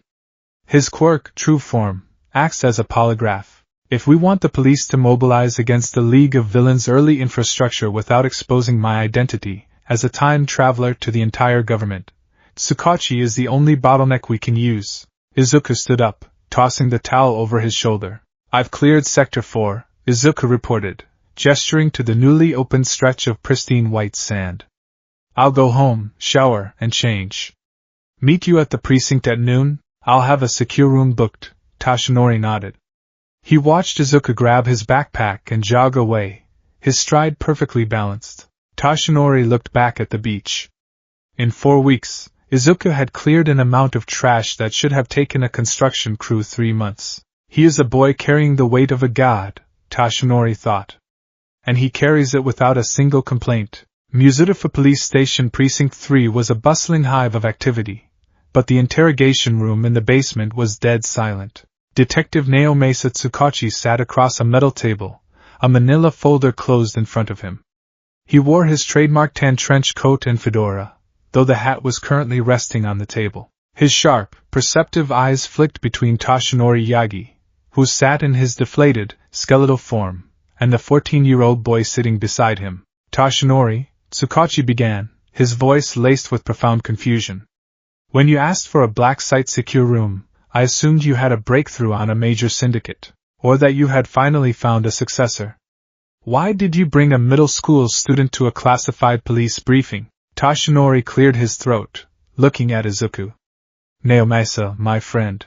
[SPEAKER 1] His quirk, True Form, acts as a polygraph. If we want the police to mobilize against the League of Villains' early infrastructure without exposing my identity as a time traveler to the entire government, Tsukachi is the only bottleneck we can use. Izuku stood up, tossing the towel over his shoulder. I've cleared Sector 4, Izuku reported, gesturing to the newly opened stretch of pristine white sand. I'll go home, shower, and change. Meet you at the precinct at noon. I'll have a secure room booked. Tashinori nodded. He watched Izuku grab his backpack and jog away, his stride perfectly balanced. Tashinori looked back at the beach. In 4 weeks, Izuku had cleared an amount of trash that should have taken a construction crew 3 months. He is a boy carrying the weight of a god, Tashinori thought. And he carries it without a single complaint. Muzutafa Police Station Precinct 3 was a bustling hive of activity, but the interrogation room in the basement was dead silent. Detective Naomasa Tsukachi sat across a metal table, a manila folder closed in front of him. He wore his trademark tan trench coat and fedora, though the hat was currently resting on the table. His sharp, perceptive eyes flicked between Tashinori Yagi, who sat in his deflated, skeletal form, and the 14-year-old boy sitting beside him. Tashinori, Tsukachi began, his voice laced with profound confusion. When you asked for a black site secure room, I assumed you had a breakthrough on a major syndicate, or that you had finally found a successor. Why did you bring a middle school student to a classified police briefing? Tashinori cleared his throat, looking at Izuku. Naomasa, my friend.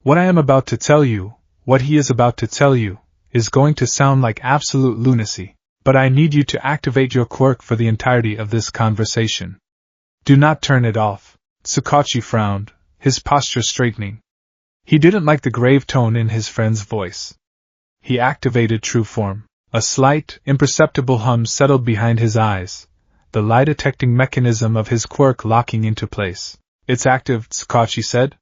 [SPEAKER 1] What I am about to tell you, what he is about to tell you, is going to sound like absolute lunacy, but I need you to activate your quirk for the entirety of this conversation. Do not turn it off. Tsukachi frowned, his posture straightening. He didn't like the grave tone in his friend's voice. He activated True Form. A slight, imperceptible hum settled behind his eyes, the lie-detecting mechanism of his quirk locking into place. It's active, Tsukachi said.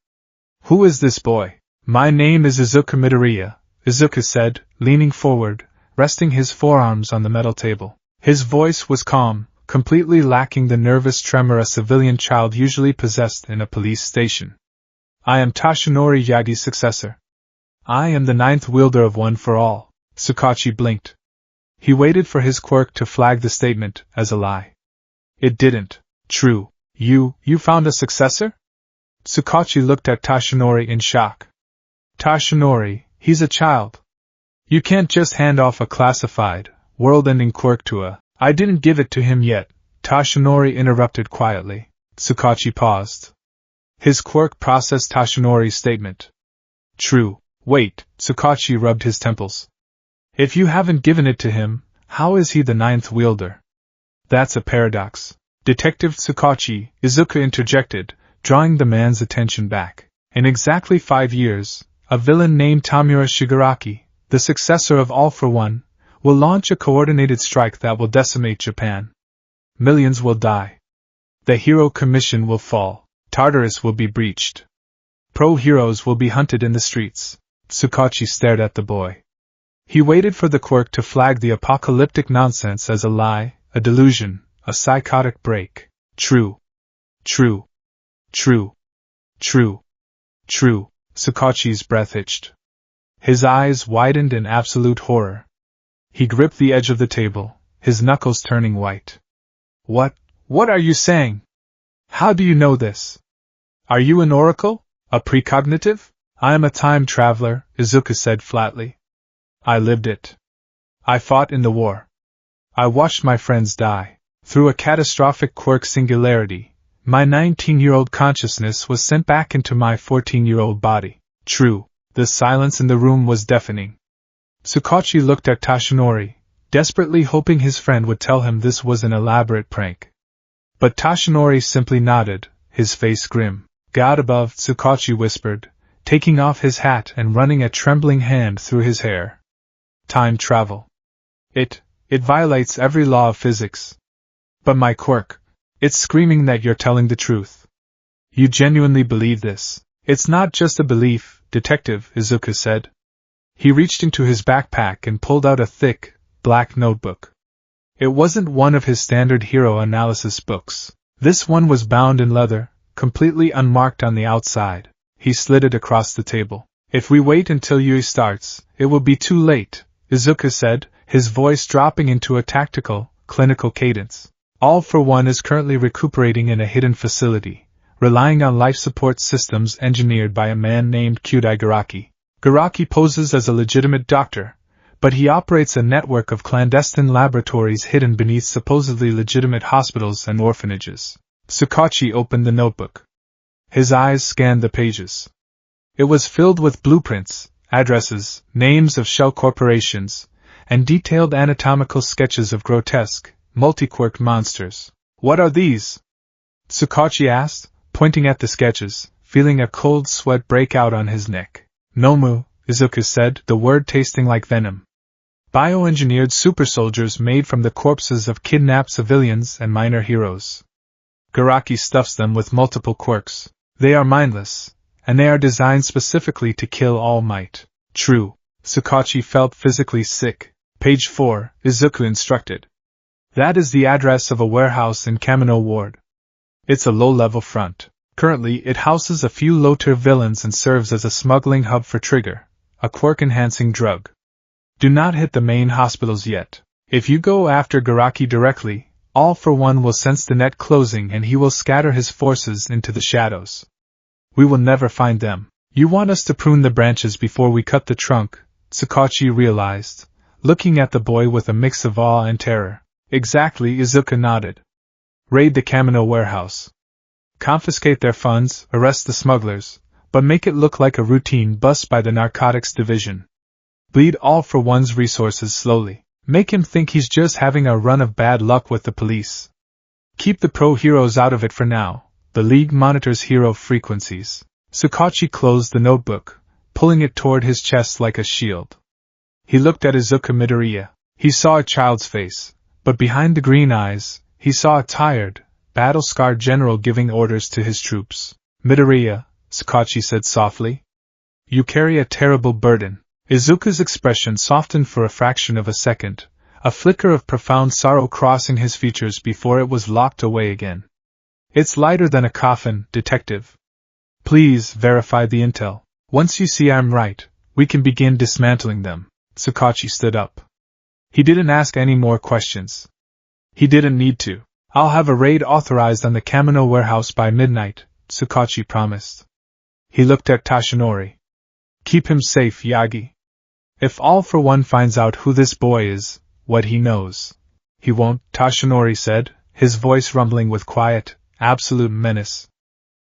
[SPEAKER 1] Who is this boy? My name is Izuku Midoriya, Izuku said, leaning forward, resting his forearms on the metal table. His voice was calm, completely lacking the nervous tremor a civilian child usually possessed in a police station. I am Tashinori Yagi's successor. I am the 9th wielder of One for All. Tsukachi blinked. He waited for his quirk to flag the statement as a lie. It didn't. True. You found a successor? Tsukachi looked at Tashinori in shock. Tashinori, he's a child. You can't just hand off a classified, world-ending quirk to a... I didn't give it to him yet, Tashinori interrupted quietly. Tsukachi paused. His quirk processed Tashinori's statement. True. Wait, Tsukachi rubbed his temples. If you haven't given it to him, how is he the 9th wielder? That's a paradox. Detective Tsukachi, Izuku interjected, drawing the man's attention back. In exactly 5 years, a villain named Tamura Shigaraki, the successor of All for One, We'll launch a coordinated strike that will decimate Japan. Millions will die. The Hero Commission will fall. Tartarus will be breached. Pro-heroes will be hunted in the streets. Tsukachi stared at the boy. He waited for the quirk to flag the apocalyptic nonsense as a lie, a delusion, a psychotic break. True. True. True. True. True. Tsukachi's breath hitched. His eyes widened in absolute horror. He gripped the edge of the table, his knuckles turning white. What are you saying? How do you know this? Are you an oracle? A precognitive? I am a time traveler, Izuku said flatly. I lived it. I fought in the war. I watched my friends die. Through a catastrophic quirk singularity, my 19-year-old consciousness was sent back into my 14-year-old body. True. The silence in the room was deafening. Tsukachi looked at Tashinori, desperately hoping his friend would tell him this was an elaborate prank. But Tashinori simply nodded, his face grim. God above, Tsukachi whispered, taking off his hat and running a trembling hand through his hair. Time travel. It violates every law of physics. But my quirk, it's screaming that you're telling the truth. You genuinely believe this. It's not just a belief, Detective, Izuku said. He reached into his backpack and pulled out a thick, black notebook. It wasn't one of his standard hero analysis books. This one was bound in leather, completely unmarked on the outside. He slid it across the table. If we wait until Yui starts, it will be too late, Izuku said, his voice dropping into a tactical, clinical cadence. All for One is currently recuperating in a hidden facility, relying on life support systems engineered by a man named Kyudai Garaki. Garaki poses as a legitimate doctor, but he operates a network of clandestine laboratories hidden beneath supposedly legitimate hospitals and orphanages. Tsukachi opened the notebook. His eyes scanned the pages. It was filled with blueprints, addresses, names of shell corporations, and detailed anatomical sketches of grotesque, multi-quirked monsters. What are these? Tsukachi asked, pointing at the sketches, feeling a cold sweat break out on his neck. Nomu, Izuku said, the word tasting like venom. Bioengineered supersoldiers made from the corpses of kidnapped civilians and minor heroes. Garaki stuffs them with multiple quirks. They are mindless, and they are designed specifically to kill All Might. True. Tsukachi felt physically sick. Page 4, Izuku instructed. That is the address of a warehouse in Kamino Ward. It's a low-level front. Currently, it houses a few low-tier villains and serves as a smuggling hub for Trigger, a quirk-enhancing drug. Do not hit the main hospitals yet. If you go after Garaki directly, All for One will sense the net closing and he will scatter his forces into the shadows. We will never find them. You want us to prune the branches before we cut the trunk, Tsukachi realized, looking at the boy with a mix of awe and terror. Exactly, Izuku nodded. Raid the Kamino warehouse. Confiscate their funds, arrest the smugglers, but make it look like a routine bust by the narcotics division. Bleed All for One's resources slowly. Make him think he's just having a run of bad luck with the police. Keep the pro-heroes out of it for now. The League monitors hero frequencies. Tsukachi closed the notebook, pulling it toward his chest like a shield. He looked at Izuku Midoriya. He saw a child's face, but behind the green eyes, he saw a tired, battle-scarred general giving orders to his troops. Midoriya, Tsukachi said softly. You carry a terrible burden. Izuku's expression softened for a fraction of a second, a flicker of profound sorrow crossing his features before it was locked away again. It's lighter than a coffin, Detective. Please verify the intel. Once you see I'm right, we can begin dismantling them. Tsukachi stood up. He didn't ask any more questions. He didn't need to. I'll have a raid authorized on the Kamino warehouse by midnight, Tsukachi promised. He looked at Tashinori. Keep him safe, Yagi. If All for One finds out who this boy is, what he knows. He won't, Tashinori said, his voice rumbling with quiet, absolute menace.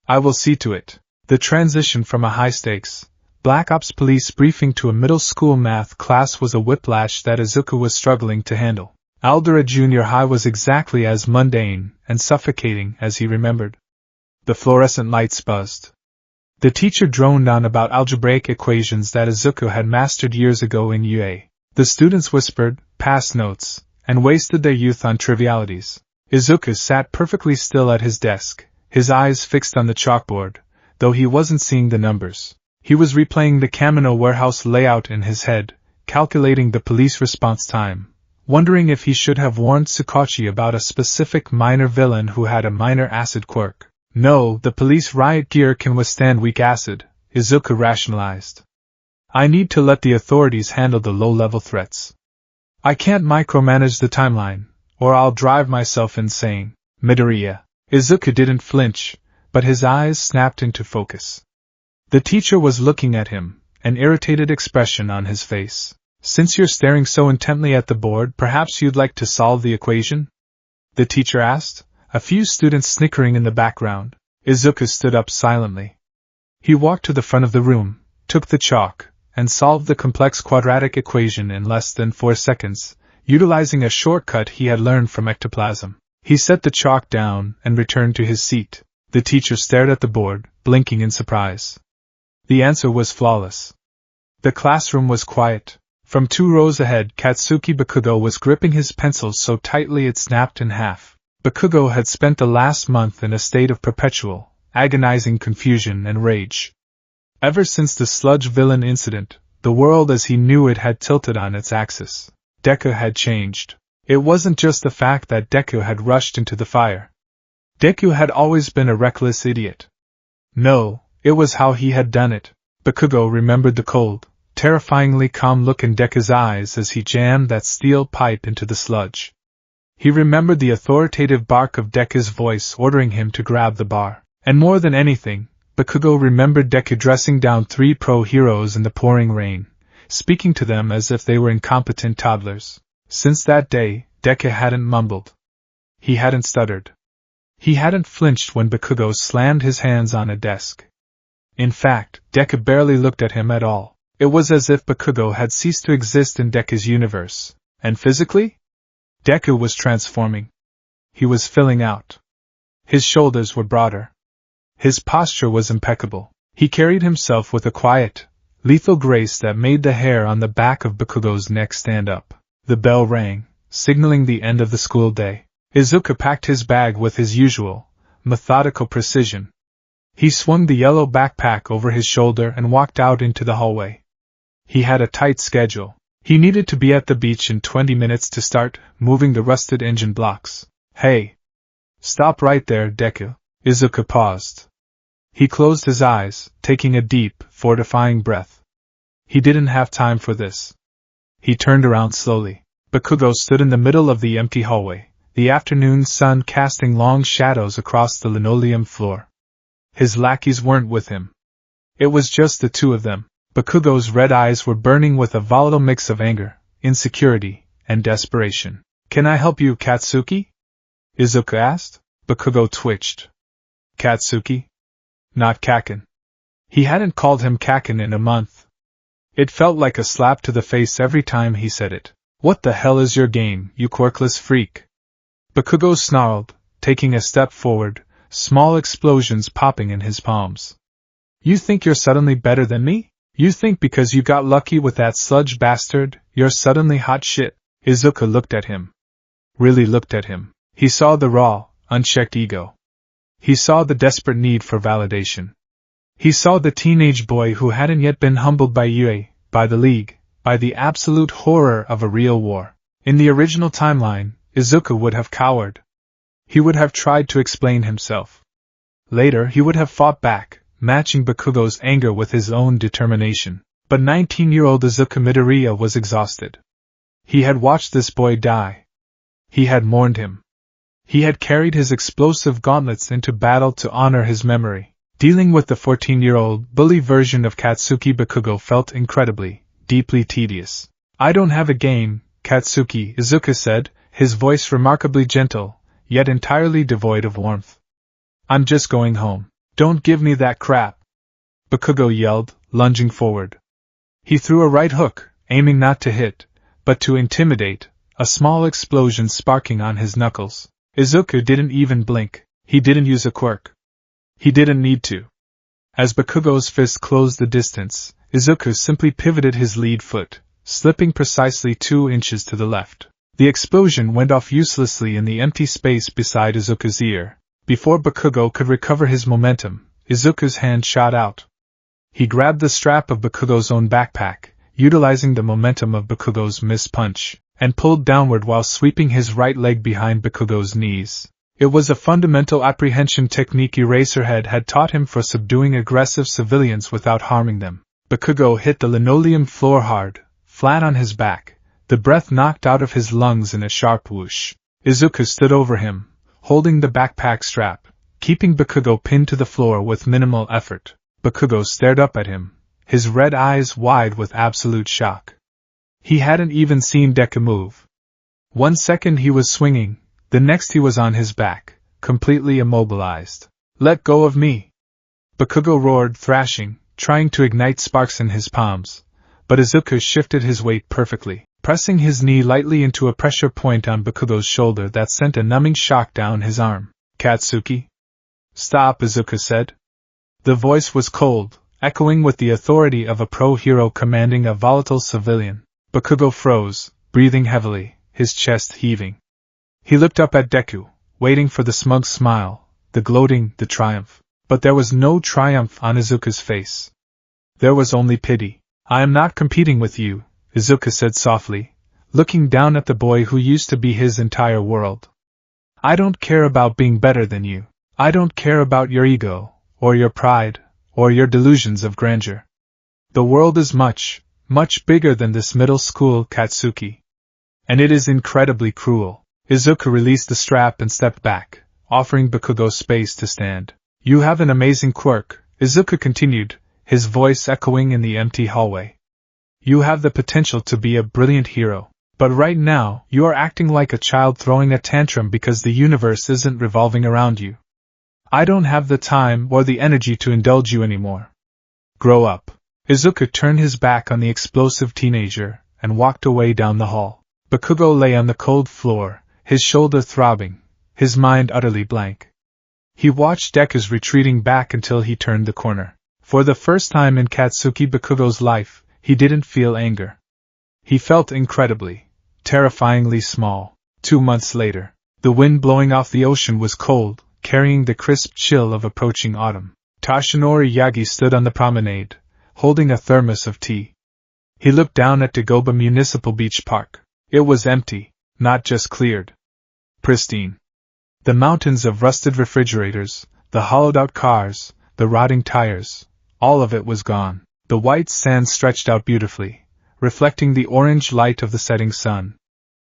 [SPEAKER 1] I will see to it. The transition from a high-stakes, Black Ops police briefing to a middle school math class was a whiplash that Izuku was struggling to handle. Aldera Junior High was exactly as mundane and suffocating as he remembered. The fluorescent lights buzzed. The teacher droned on about algebraic equations that Izuku had mastered years ago in UA. The students whispered, passed notes, and wasted their youth on trivialities. Izuku sat perfectly still at his desk, his eyes fixed on the chalkboard, though he wasn't seeing the numbers. He was replaying the Kamino warehouse layout in his head, calculating the police response time, wondering if he should have warned Tsukachi about a specific minor villain who had a minor acid quirk. No, the police riot gear can withstand weak acid, Izuku rationalized. I need to let the authorities handle the low-level threats. I can't micromanage the timeline, or I'll drive myself insane. Midoriya. Izuku didn't flinch, but his eyes snapped into focus. The teacher was looking at him, an irritated expression on his face. Since you're staring so intently at the board, perhaps you'd like to solve the equation? The teacher asked, a few students snickering in the background. Izuku stood up silently. He walked to the front of the room, took the chalk, and solved the complex quadratic equation in less than 4 seconds, utilizing a shortcut he had learned from ectoplasm. He set the chalk down and returned to his seat. The teacher stared at the board, blinking in surprise. The answer was flawless. The classroom was quiet. From 2 rows ahead, Katsuki Bakugo was gripping his pencil so tightly it snapped in half. Bakugo had spent the last month in a state of perpetual, agonizing confusion and rage. Ever since the sludge villain incident, the world as he knew it had tilted on its axis. Deku had changed. It wasn't just the fact that Deku had rushed into the fire. Deku had always been a reckless idiot. No, it was how he had done it. Bakugo remembered the cold, terrifyingly calm look in Deku's eyes as he jammed that steel pipe into the sludge. He remembered the authoritative bark of Deku's voice ordering him to grab the bar. And more than anything, Bakugo remembered Deku dressing down 3 pro-heroes in the pouring rain, speaking to them as if they were incompetent toddlers. Since that day, Deku hadn't mumbled. He hadn't stuttered. He hadn't flinched when Bakugo slammed his hands on a desk. In fact, Deku barely looked at him at all. It was as if Bakugo had ceased to exist in Deku's universe. And physically? Deku was transforming. He was filling out. His shoulders were broader. His posture was impeccable. He carried himself with a quiet, lethal grace that made the hair on the back of Bakugo's neck stand up. The bell rang, signaling the end of the school day. Izuku packed his bag with his usual, methodical precision. He swung the yellow backpack over his shoulder and walked out into the hallway. He had a tight schedule. He needed to be at the beach in 20 minutes to start moving the rusted engine blocks. Hey! Stop right there, Deku. Izuku paused. He closed his eyes, taking a deep, fortifying breath. He didn't have time for this. He turned around slowly. Bakugo stood in the middle of the empty hallway, the afternoon sun casting long shadows across the linoleum floor. His lackeys weren't with him. It was just the 2 of them. Bakugo's red eyes were burning with a volatile mix of anger, insecurity, and desperation. Can I help you, Katsuki? Izuku asked. Bakugo twitched. Katsuki? Not Kaken. He hadn't called him Kaken in a month. It felt like a slap to the face every time he said it. What the hell is your game, you quirkless freak? Bakugo snarled, taking a step forward, small explosions popping in his palms. You think you're suddenly better than me? You think because you got lucky with that sludge bastard, you're suddenly hot shit? Izuku looked at him. Really looked at him. He saw the raw, unchecked ego. He saw the desperate need for validation. He saw the teenage boy who hadn't yet been humbled by Yue, by the League, by the absolute horror of a real war. In the original timeline, Izuku would have cowered. He would have tried to explain himself. Later he would have fought back, matching Bakugo's anger with his own determination. But 19-year-old Izuku Midoriya was exhausted. He had watched this boy die. He had mourned him. He had carried his explosive gauntlets into battle to honor his memory. Dealing with the 14-year-old bully version of Katsuki Bakugo felt incredibly, deeply tedious. I don't have a game, Katsuki, Izuku said, his voice remarkably gentle, yet entirely devoid of warmth. I'm just going home. Don't give me that crap! Bakugo yelled, lunging forward. He threw a right hook, aiming not to hit, but to intimidate, a small explosion sparking on his knuckles. Izuku didn't even blink. He didn't use a quirk. He didn't need to. As Bakugo's fist closed the distance, Izuku simply pivoted his lead foot, slipping precisely 2 inches to the left. The explosion went off uselessly in the empty space beside Izuku's ear. Before Bakugo could recover his momentum, Izuku's hand shot out. He grabbed the strap of Bakugo's own backpack, utilizing the momentum of Bakugo's missed punch, and pulled downward while sweeping his right leg behind Bakugo's knees. It was a fundamental apprehension technique Eraserhead had taught him for subduing aggressive civilians without harming them. Bakugo hit the linoleum floor hard, flat on his back, the breath knocked out of his lungs in a sharp whoosh. Izuku stood over him, holding the backpack strap, keeping Bakugo pinned to the floor with minimal effort. Bakugo stared up at him, his red eyes wide with absolute shock. He hadn't even seen Deku move. 1 second he was swinging, the next he was on his back, completely immobilized. "Let go of me!" Bakugo roared, thrashing, trying to ignite sparks in his palms, but Izuku shifted his weight perfectly, pressing his knee lightly into a pressure point on Bakugo's shoulder that sent a numbing shock down his arm. "Katsuki?" "Stop," Izuku said. The voice was cold, echoing with the authority of a pro-hero commanding a volatile civilian. Bakugo froze, breathing heavily, his chest heaving. He looked up at Deku, waiting for the smug smile, the gloating, the triumph. But there was no triumph on Izuku's face. There was only pity. "I am not competing with you," Izuku said softly, looking down at the boy who used to be his entire world. "I don't care about being better than you. I don't care about your ego, or your pride, or your delusions of grandeur. The world is much, much bigger than this middle school, Katsuki. And it is incredibly cruel." Izuku released the strap and stepped back, offering Bakugo space to stand. "You have an amazing quirk," Izuku continued, his voice echoing in the empty hallway. "You have the potential to be a brilliant hero. But right now, you are acting like a child throwing a tantrum because the universe isn't revolving around you. I don't have the time or the energy to indulge you anymore. Grow up." Izuku turned his back on the explosive teenager and walked away down the hall. Bakugo lay on the cold floor, his shoulder throbbing, his mind utterly blank. He watched Deku's retreating back until he turned the corner. For the first time in Katsuki Bakugo's life, he didn't feel anger. He felt incredibly, terrifyingly small. 2 months later, the wind blowing off the ocean was cold, carrying the crisp chill of approaching autumn. Toshinori Yagi stood on the promenade, holding a thermos of tea. He looked down at Dagoba Municipal Beach Park. It was empty. Not just cleared. Pristine. The mountains of rusted refrigerators, the hollowed-out cars, the rotting tires, all of it was gone. The white sand stretched out beautifully, reflecting the orange light of the setting sun.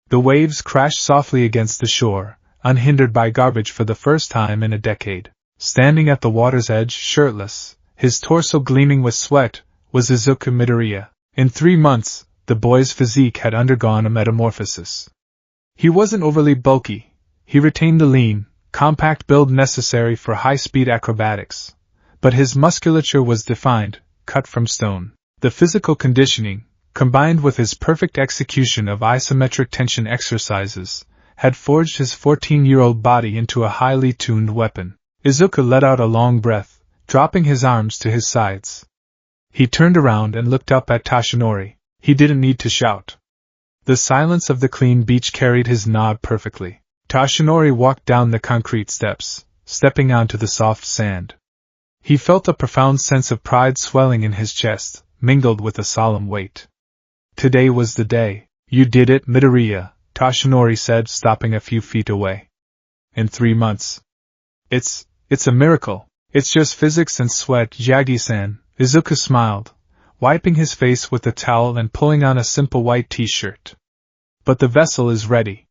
[SPEAKER 1] The waves crashed softly against the shore, unhindered by garbage for the first time in a decade. Standing at the water's edge, shirtless, his torso gleaming with sweat, was Izuku Midoriya. In 3 months, the boy's physique had undergone a metamorphosis. He wasn't overly bulky. He retained the lean, compact build necessary for high-speed acrobatics. But his musculature was defined, cut from stone. The physical conditioning, combined with his perfect execution of isometric tension exercises, had forged his 14-year-old body into a highly tuned weapon. Izuku let out a long breath, dropping his arms to his sides. He turned around and looked up at Toshinori. He didn't need to shout. The silence of the clean beach carried his nod perfectly. Toshinori walked down the concrete steps, stepping onto the soft sand. He felt a profound sense of pride swelling in his chest, mingled with a solemn weight. Today was the day. "You did it, Midoriya," Toshinori said, stopping a few feet away. "In 3 months. It's a miracle. It's just physics and sweat, Yagi-san." Izuku smiled, wiping his face with a towel and pulling on a simple white t-shirt. "But the vessel is ready.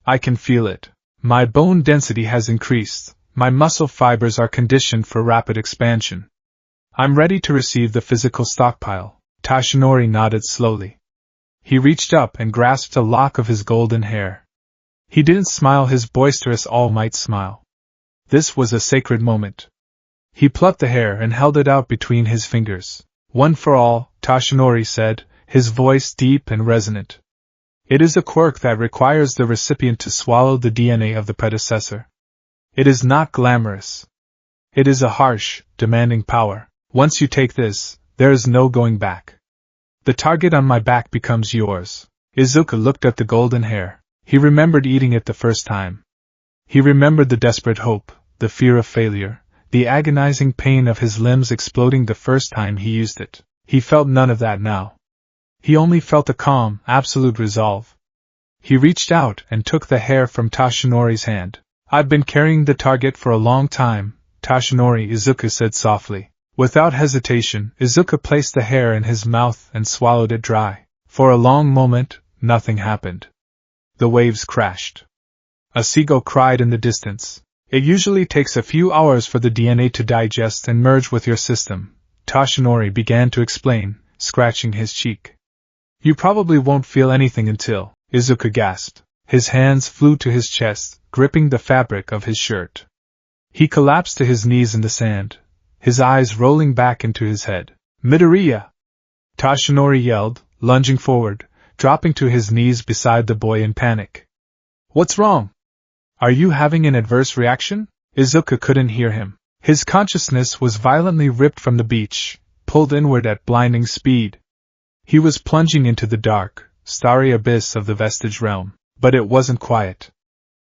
[SPEAKER 1] I can feel it. My bone density has increased, my muscle fibers are conditioned for rapid expansion. I'm ready to receive the physical stockpile." Toshinori nodded slowly. He reached up and grasped a lock of his golden hair. He didn't smile his boisterous all-might smile. This was a sacred moment. He plucked the hair and held it out between his fingers. "One for all," Toshinori said, his voice deep and resonant. "It is a quirk that requires the recipient to swallow the DNA of the predecessor. It is not glamorous. It is a harsh, demanding power. Once you take this, there is no going back." The target on my back becomes yours. Izuku looked at the golden hair. He remembered eating it the first time. He remembered the desperate hope, the fear of failure, the agonizing pain of his limbs exploding the first time he used it. He felt none of that now. He only felt a calm, absolute resolve. He reached out and took the hair from Tashinori's hand. I've been carrying the target for a long time, Tashinori, Izuku said softly. Without hesitation, Izuku placed the hair in his mouth and swallowed it dry. For a long moment, nothing happened. The waves crashed. A seagull cried in the distance. It usually takes a few hours for the DNA to digest and merge with your system, Tashinori began to explain, scratching his cheek. You probably won't feel anything until, Izuku gasped. His hands flew to his chest, gripping the fabric of his shirt. He collapsed to his knees in the sand, his eyes rolling back into his head. Midoriya! Tashinori yelled, lunging forward, dropping to his knees beside the boy in panic. What's wrong? Are you having an adverse reaction? Izuku couldn't hear him. His consciousness was violently ripped from the beach, pulled inward at blinding speed. He was plunging into the dark, starry abyss of the vestige realm, but it wasn't quiet.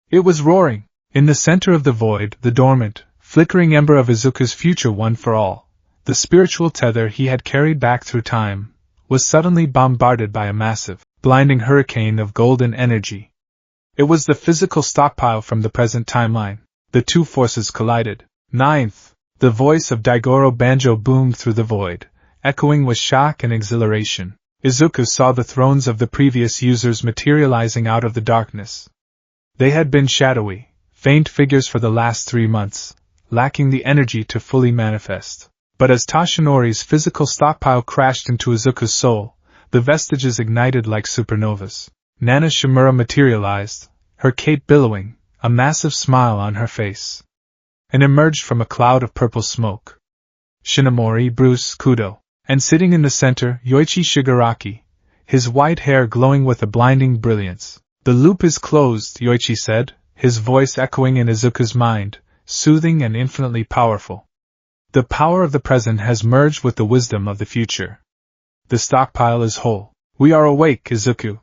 [SPEAKER 1] It was roaring. In the center of the void, the dormant, flickering ember of Izuku's future one for all, the spiritual tether he had carried back through time, was suddenly bombarded by a massive, blinding hurricane of golden energy. It was the physical stockpile from the present timeline. The two forces collided. Ninth, the voice of Daigoro Banjo boomed through the void, echoing with shock and exhilaration. Izuku saw the thrones of the previous users materializing out of the darkness. They had been shadowy, faint figures for the last 3 months, lacking the energy to fully manifest. But as Tashinori's physical stockpile crashed into Izuku's soul, the vestiges ignited like supernovas. Nana Shimura materialized, her cape billowing, a massive smile on her face, and emerged from a cloud of purple smoke. Shinomori, Bruce, Kudo, and sitting in the center, Yoichi Shigaraki, his white hair glowing with a blinding brilliance. The loop is closed, Yoichi said, his voice echoing in Izuku's mind, soothing and infinitely powerful. The power of the present has merged with the wisdom of the future. The stockpile is whole. We are awake, Izuku.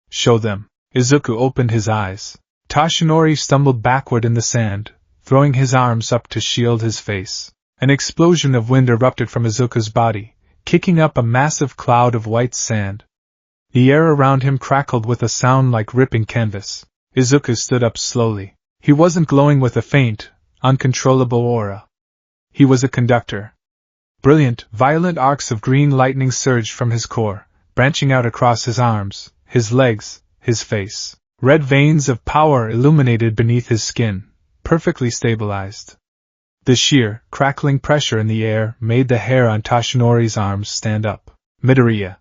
[SPEAKER 1] Show them. Izuku opened his eyes. Tashinori stumbled backward in the sand, throwing his arms up to shield his face. An explosion of wind erupted from Izuku's body, kicking up a massive cloud of white sand. The air around him crackled with a sound like ripping canvas. Izuku stood up slowly. He wasn't glowing with a faint, uncontrollable aura. He was a conductor. Brilliant, violent arcs of green lightning surged from his core, branching out across his arms, his legs, his face. Red veins of power illuminated beneath his skin, perfectly stabilized. The sheer, crackling pressure in the air made the hair on Tashinori's arms stand up. Midoriya.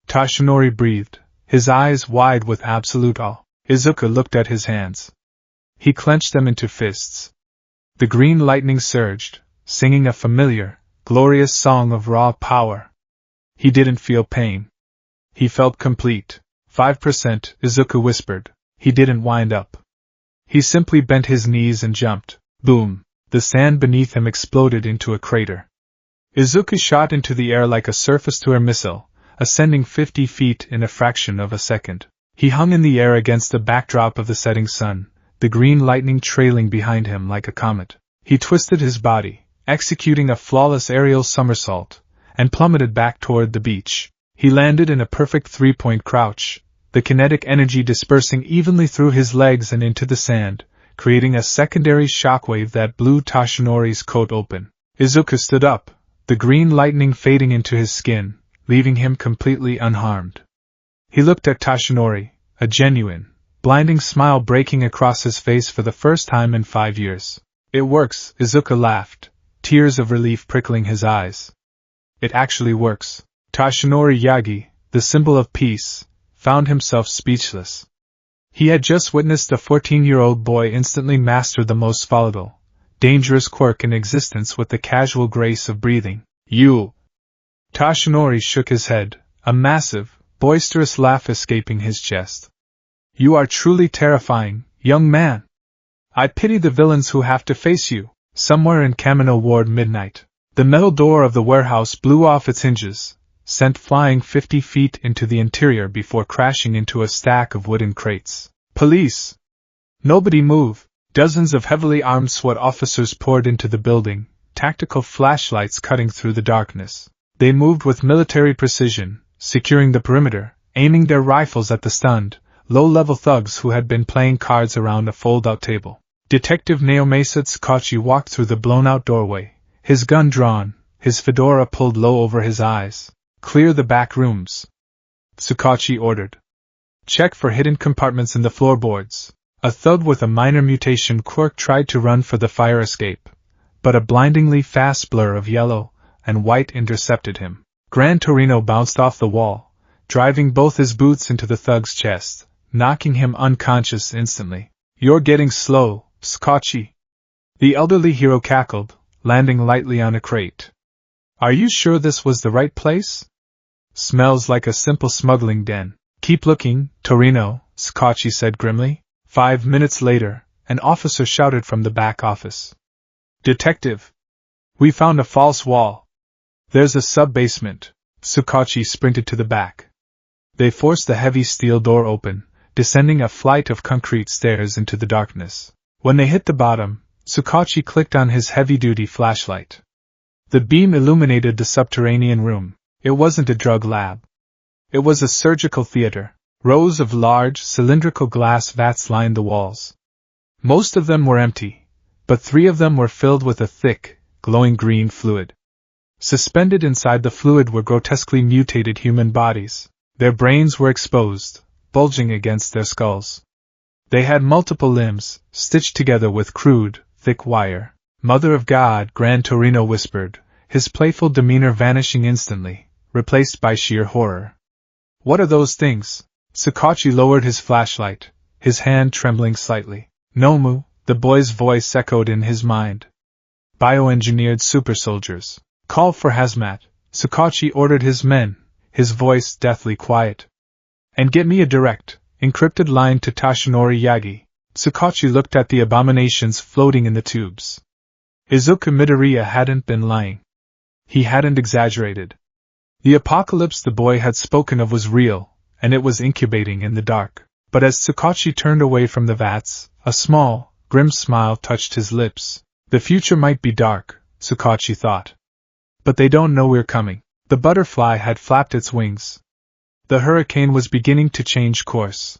[SPEAKER 1] Tashinori breathed, his eyes wide with absolute awe. Izuku looked at his hands. He clenched them into fists. The green lightning surged, singing a familiar, glorious song of raw power. He didn't feel pain. He felt complete. 5%, Izuku whispered. He didn't wind up. He simply bent his knees and jumped. Boom! The sand beneath him exploded into a crater. Izuku shot into the air like a surface-to-air missile, ascending 50 feet in a fraction of a second. He hung in the air against the backdrop of the setting sun, the green lightning trailing behind him like a comet. He twisted his body, executing a flawless aerial somersault, and plummeted back toward the beach. He landed in a perfect 3-point crouch, the kinetic energy dispersing evenly through his legs and into the sand, creating a secondary shockwave that blew Tashinori's coat open. Izuku stood up, the green lightning fading into his skin, leaving him completely unharmed. He looked at Tashinori, a genuine, blinding smile breaking across his face for the first time in 5 years. It works, Izuku laughed, tears of relief prickling his eyes. It actually works. Tashinori Yagi, the symbol of peace, found himself speechless. He had just witnessed a 14-year-old boy instantly master the most volatile, dangerous quirk in existence with the casual grace of breathing. You! Tashinori shook his head, a massive, boisterous laugh escaping his chest. You are truly terrifying, young man. I pity the villains who have to face you. Somewhere in Kamino Ward midnight, the metal door of the warehouse blew off its hinges, sent flying 50 feet into the interior before crashing into a stack of wooden crates. Police! Nobody move! Dozens of heavily armed SWAT officers poured into the building, tactical flashlights cutting through the darkness. They moved with military precision, securing the perimeter, aiming their rifles at the stunned, low-level thugs who had been playing cards around a fold-out table. Detective Naomasa Tsukachi walked through the blown-out doorway, his gun drawn, his fedora pulled low over his eyes. "Clear the back rooms," Tsukachi ordered. "Check for hidden compartments in the floorboards." A thug with a minor mutation quirk tried to run for the fire escape, but a blindingly fast blur of yellow and white intercepted him. Gran Torino bounced off the wall, driving both his boots into the thug's chest, knocking him unconscious instantly. "You're getting slow, Tsukachi," the elderly hero cackled, landing lightly on a crate. "Are you sure this was the right place? Smells like a simple smuggling den." "Keep looking, Torino," Tsukachi said grimly. 5 minutes later, an officer shouted from the back office. "Detective! We found a false wall. There's a sub-basement." Tsukachi sprinted to the back. They forced the heavy steel door open, descending a flight of concrete stairs into the darkness. When they hit the bottom, Tsukachi clicked on his heavy-duty flashlight. The beam illuminated the subterranean room. It wasn't a drug lab. It was a surgical theater. Rows of large, cylindrical glass vats lined the walls. Most of them were empty, but 3 of them were filled with a thick, glowing green fluid. Suspended inside the fluid were grotesquely mutated human bodies. Their brains were exposed, bulging against their skulls. They had multiple limbs, stitched together with crude, thick wire. "Mother of God," Gran Torino whispered, his playful demeanor vanishing instantly, replaced by sheer horror. "What are those things?" Tsukachi lowered his flashlight, his hand trembling slightly. "Nomu," the boy's voice echoed in his mind. "Bioengineered super soldiers. Call for hazmat," Tsukachi ordered his men, his voice deathly quiet. "And get me a direct, encrypted line to Tashinori Yagi." Tsukachi looked at the abominations floating in the tubes. Izuku Midoriya hadn't been lying. He hadn't exaggerated. The apocalypse the boy had spoken of was real, and it was incubating in the dark. But as Tsukachi turned away from the vats, a small, grim smile touched his lips. The future might be dark, Tsukachi thought. But they don't know we're coming. The butterfly had flapped its wings. The hurricane was beginning to change course.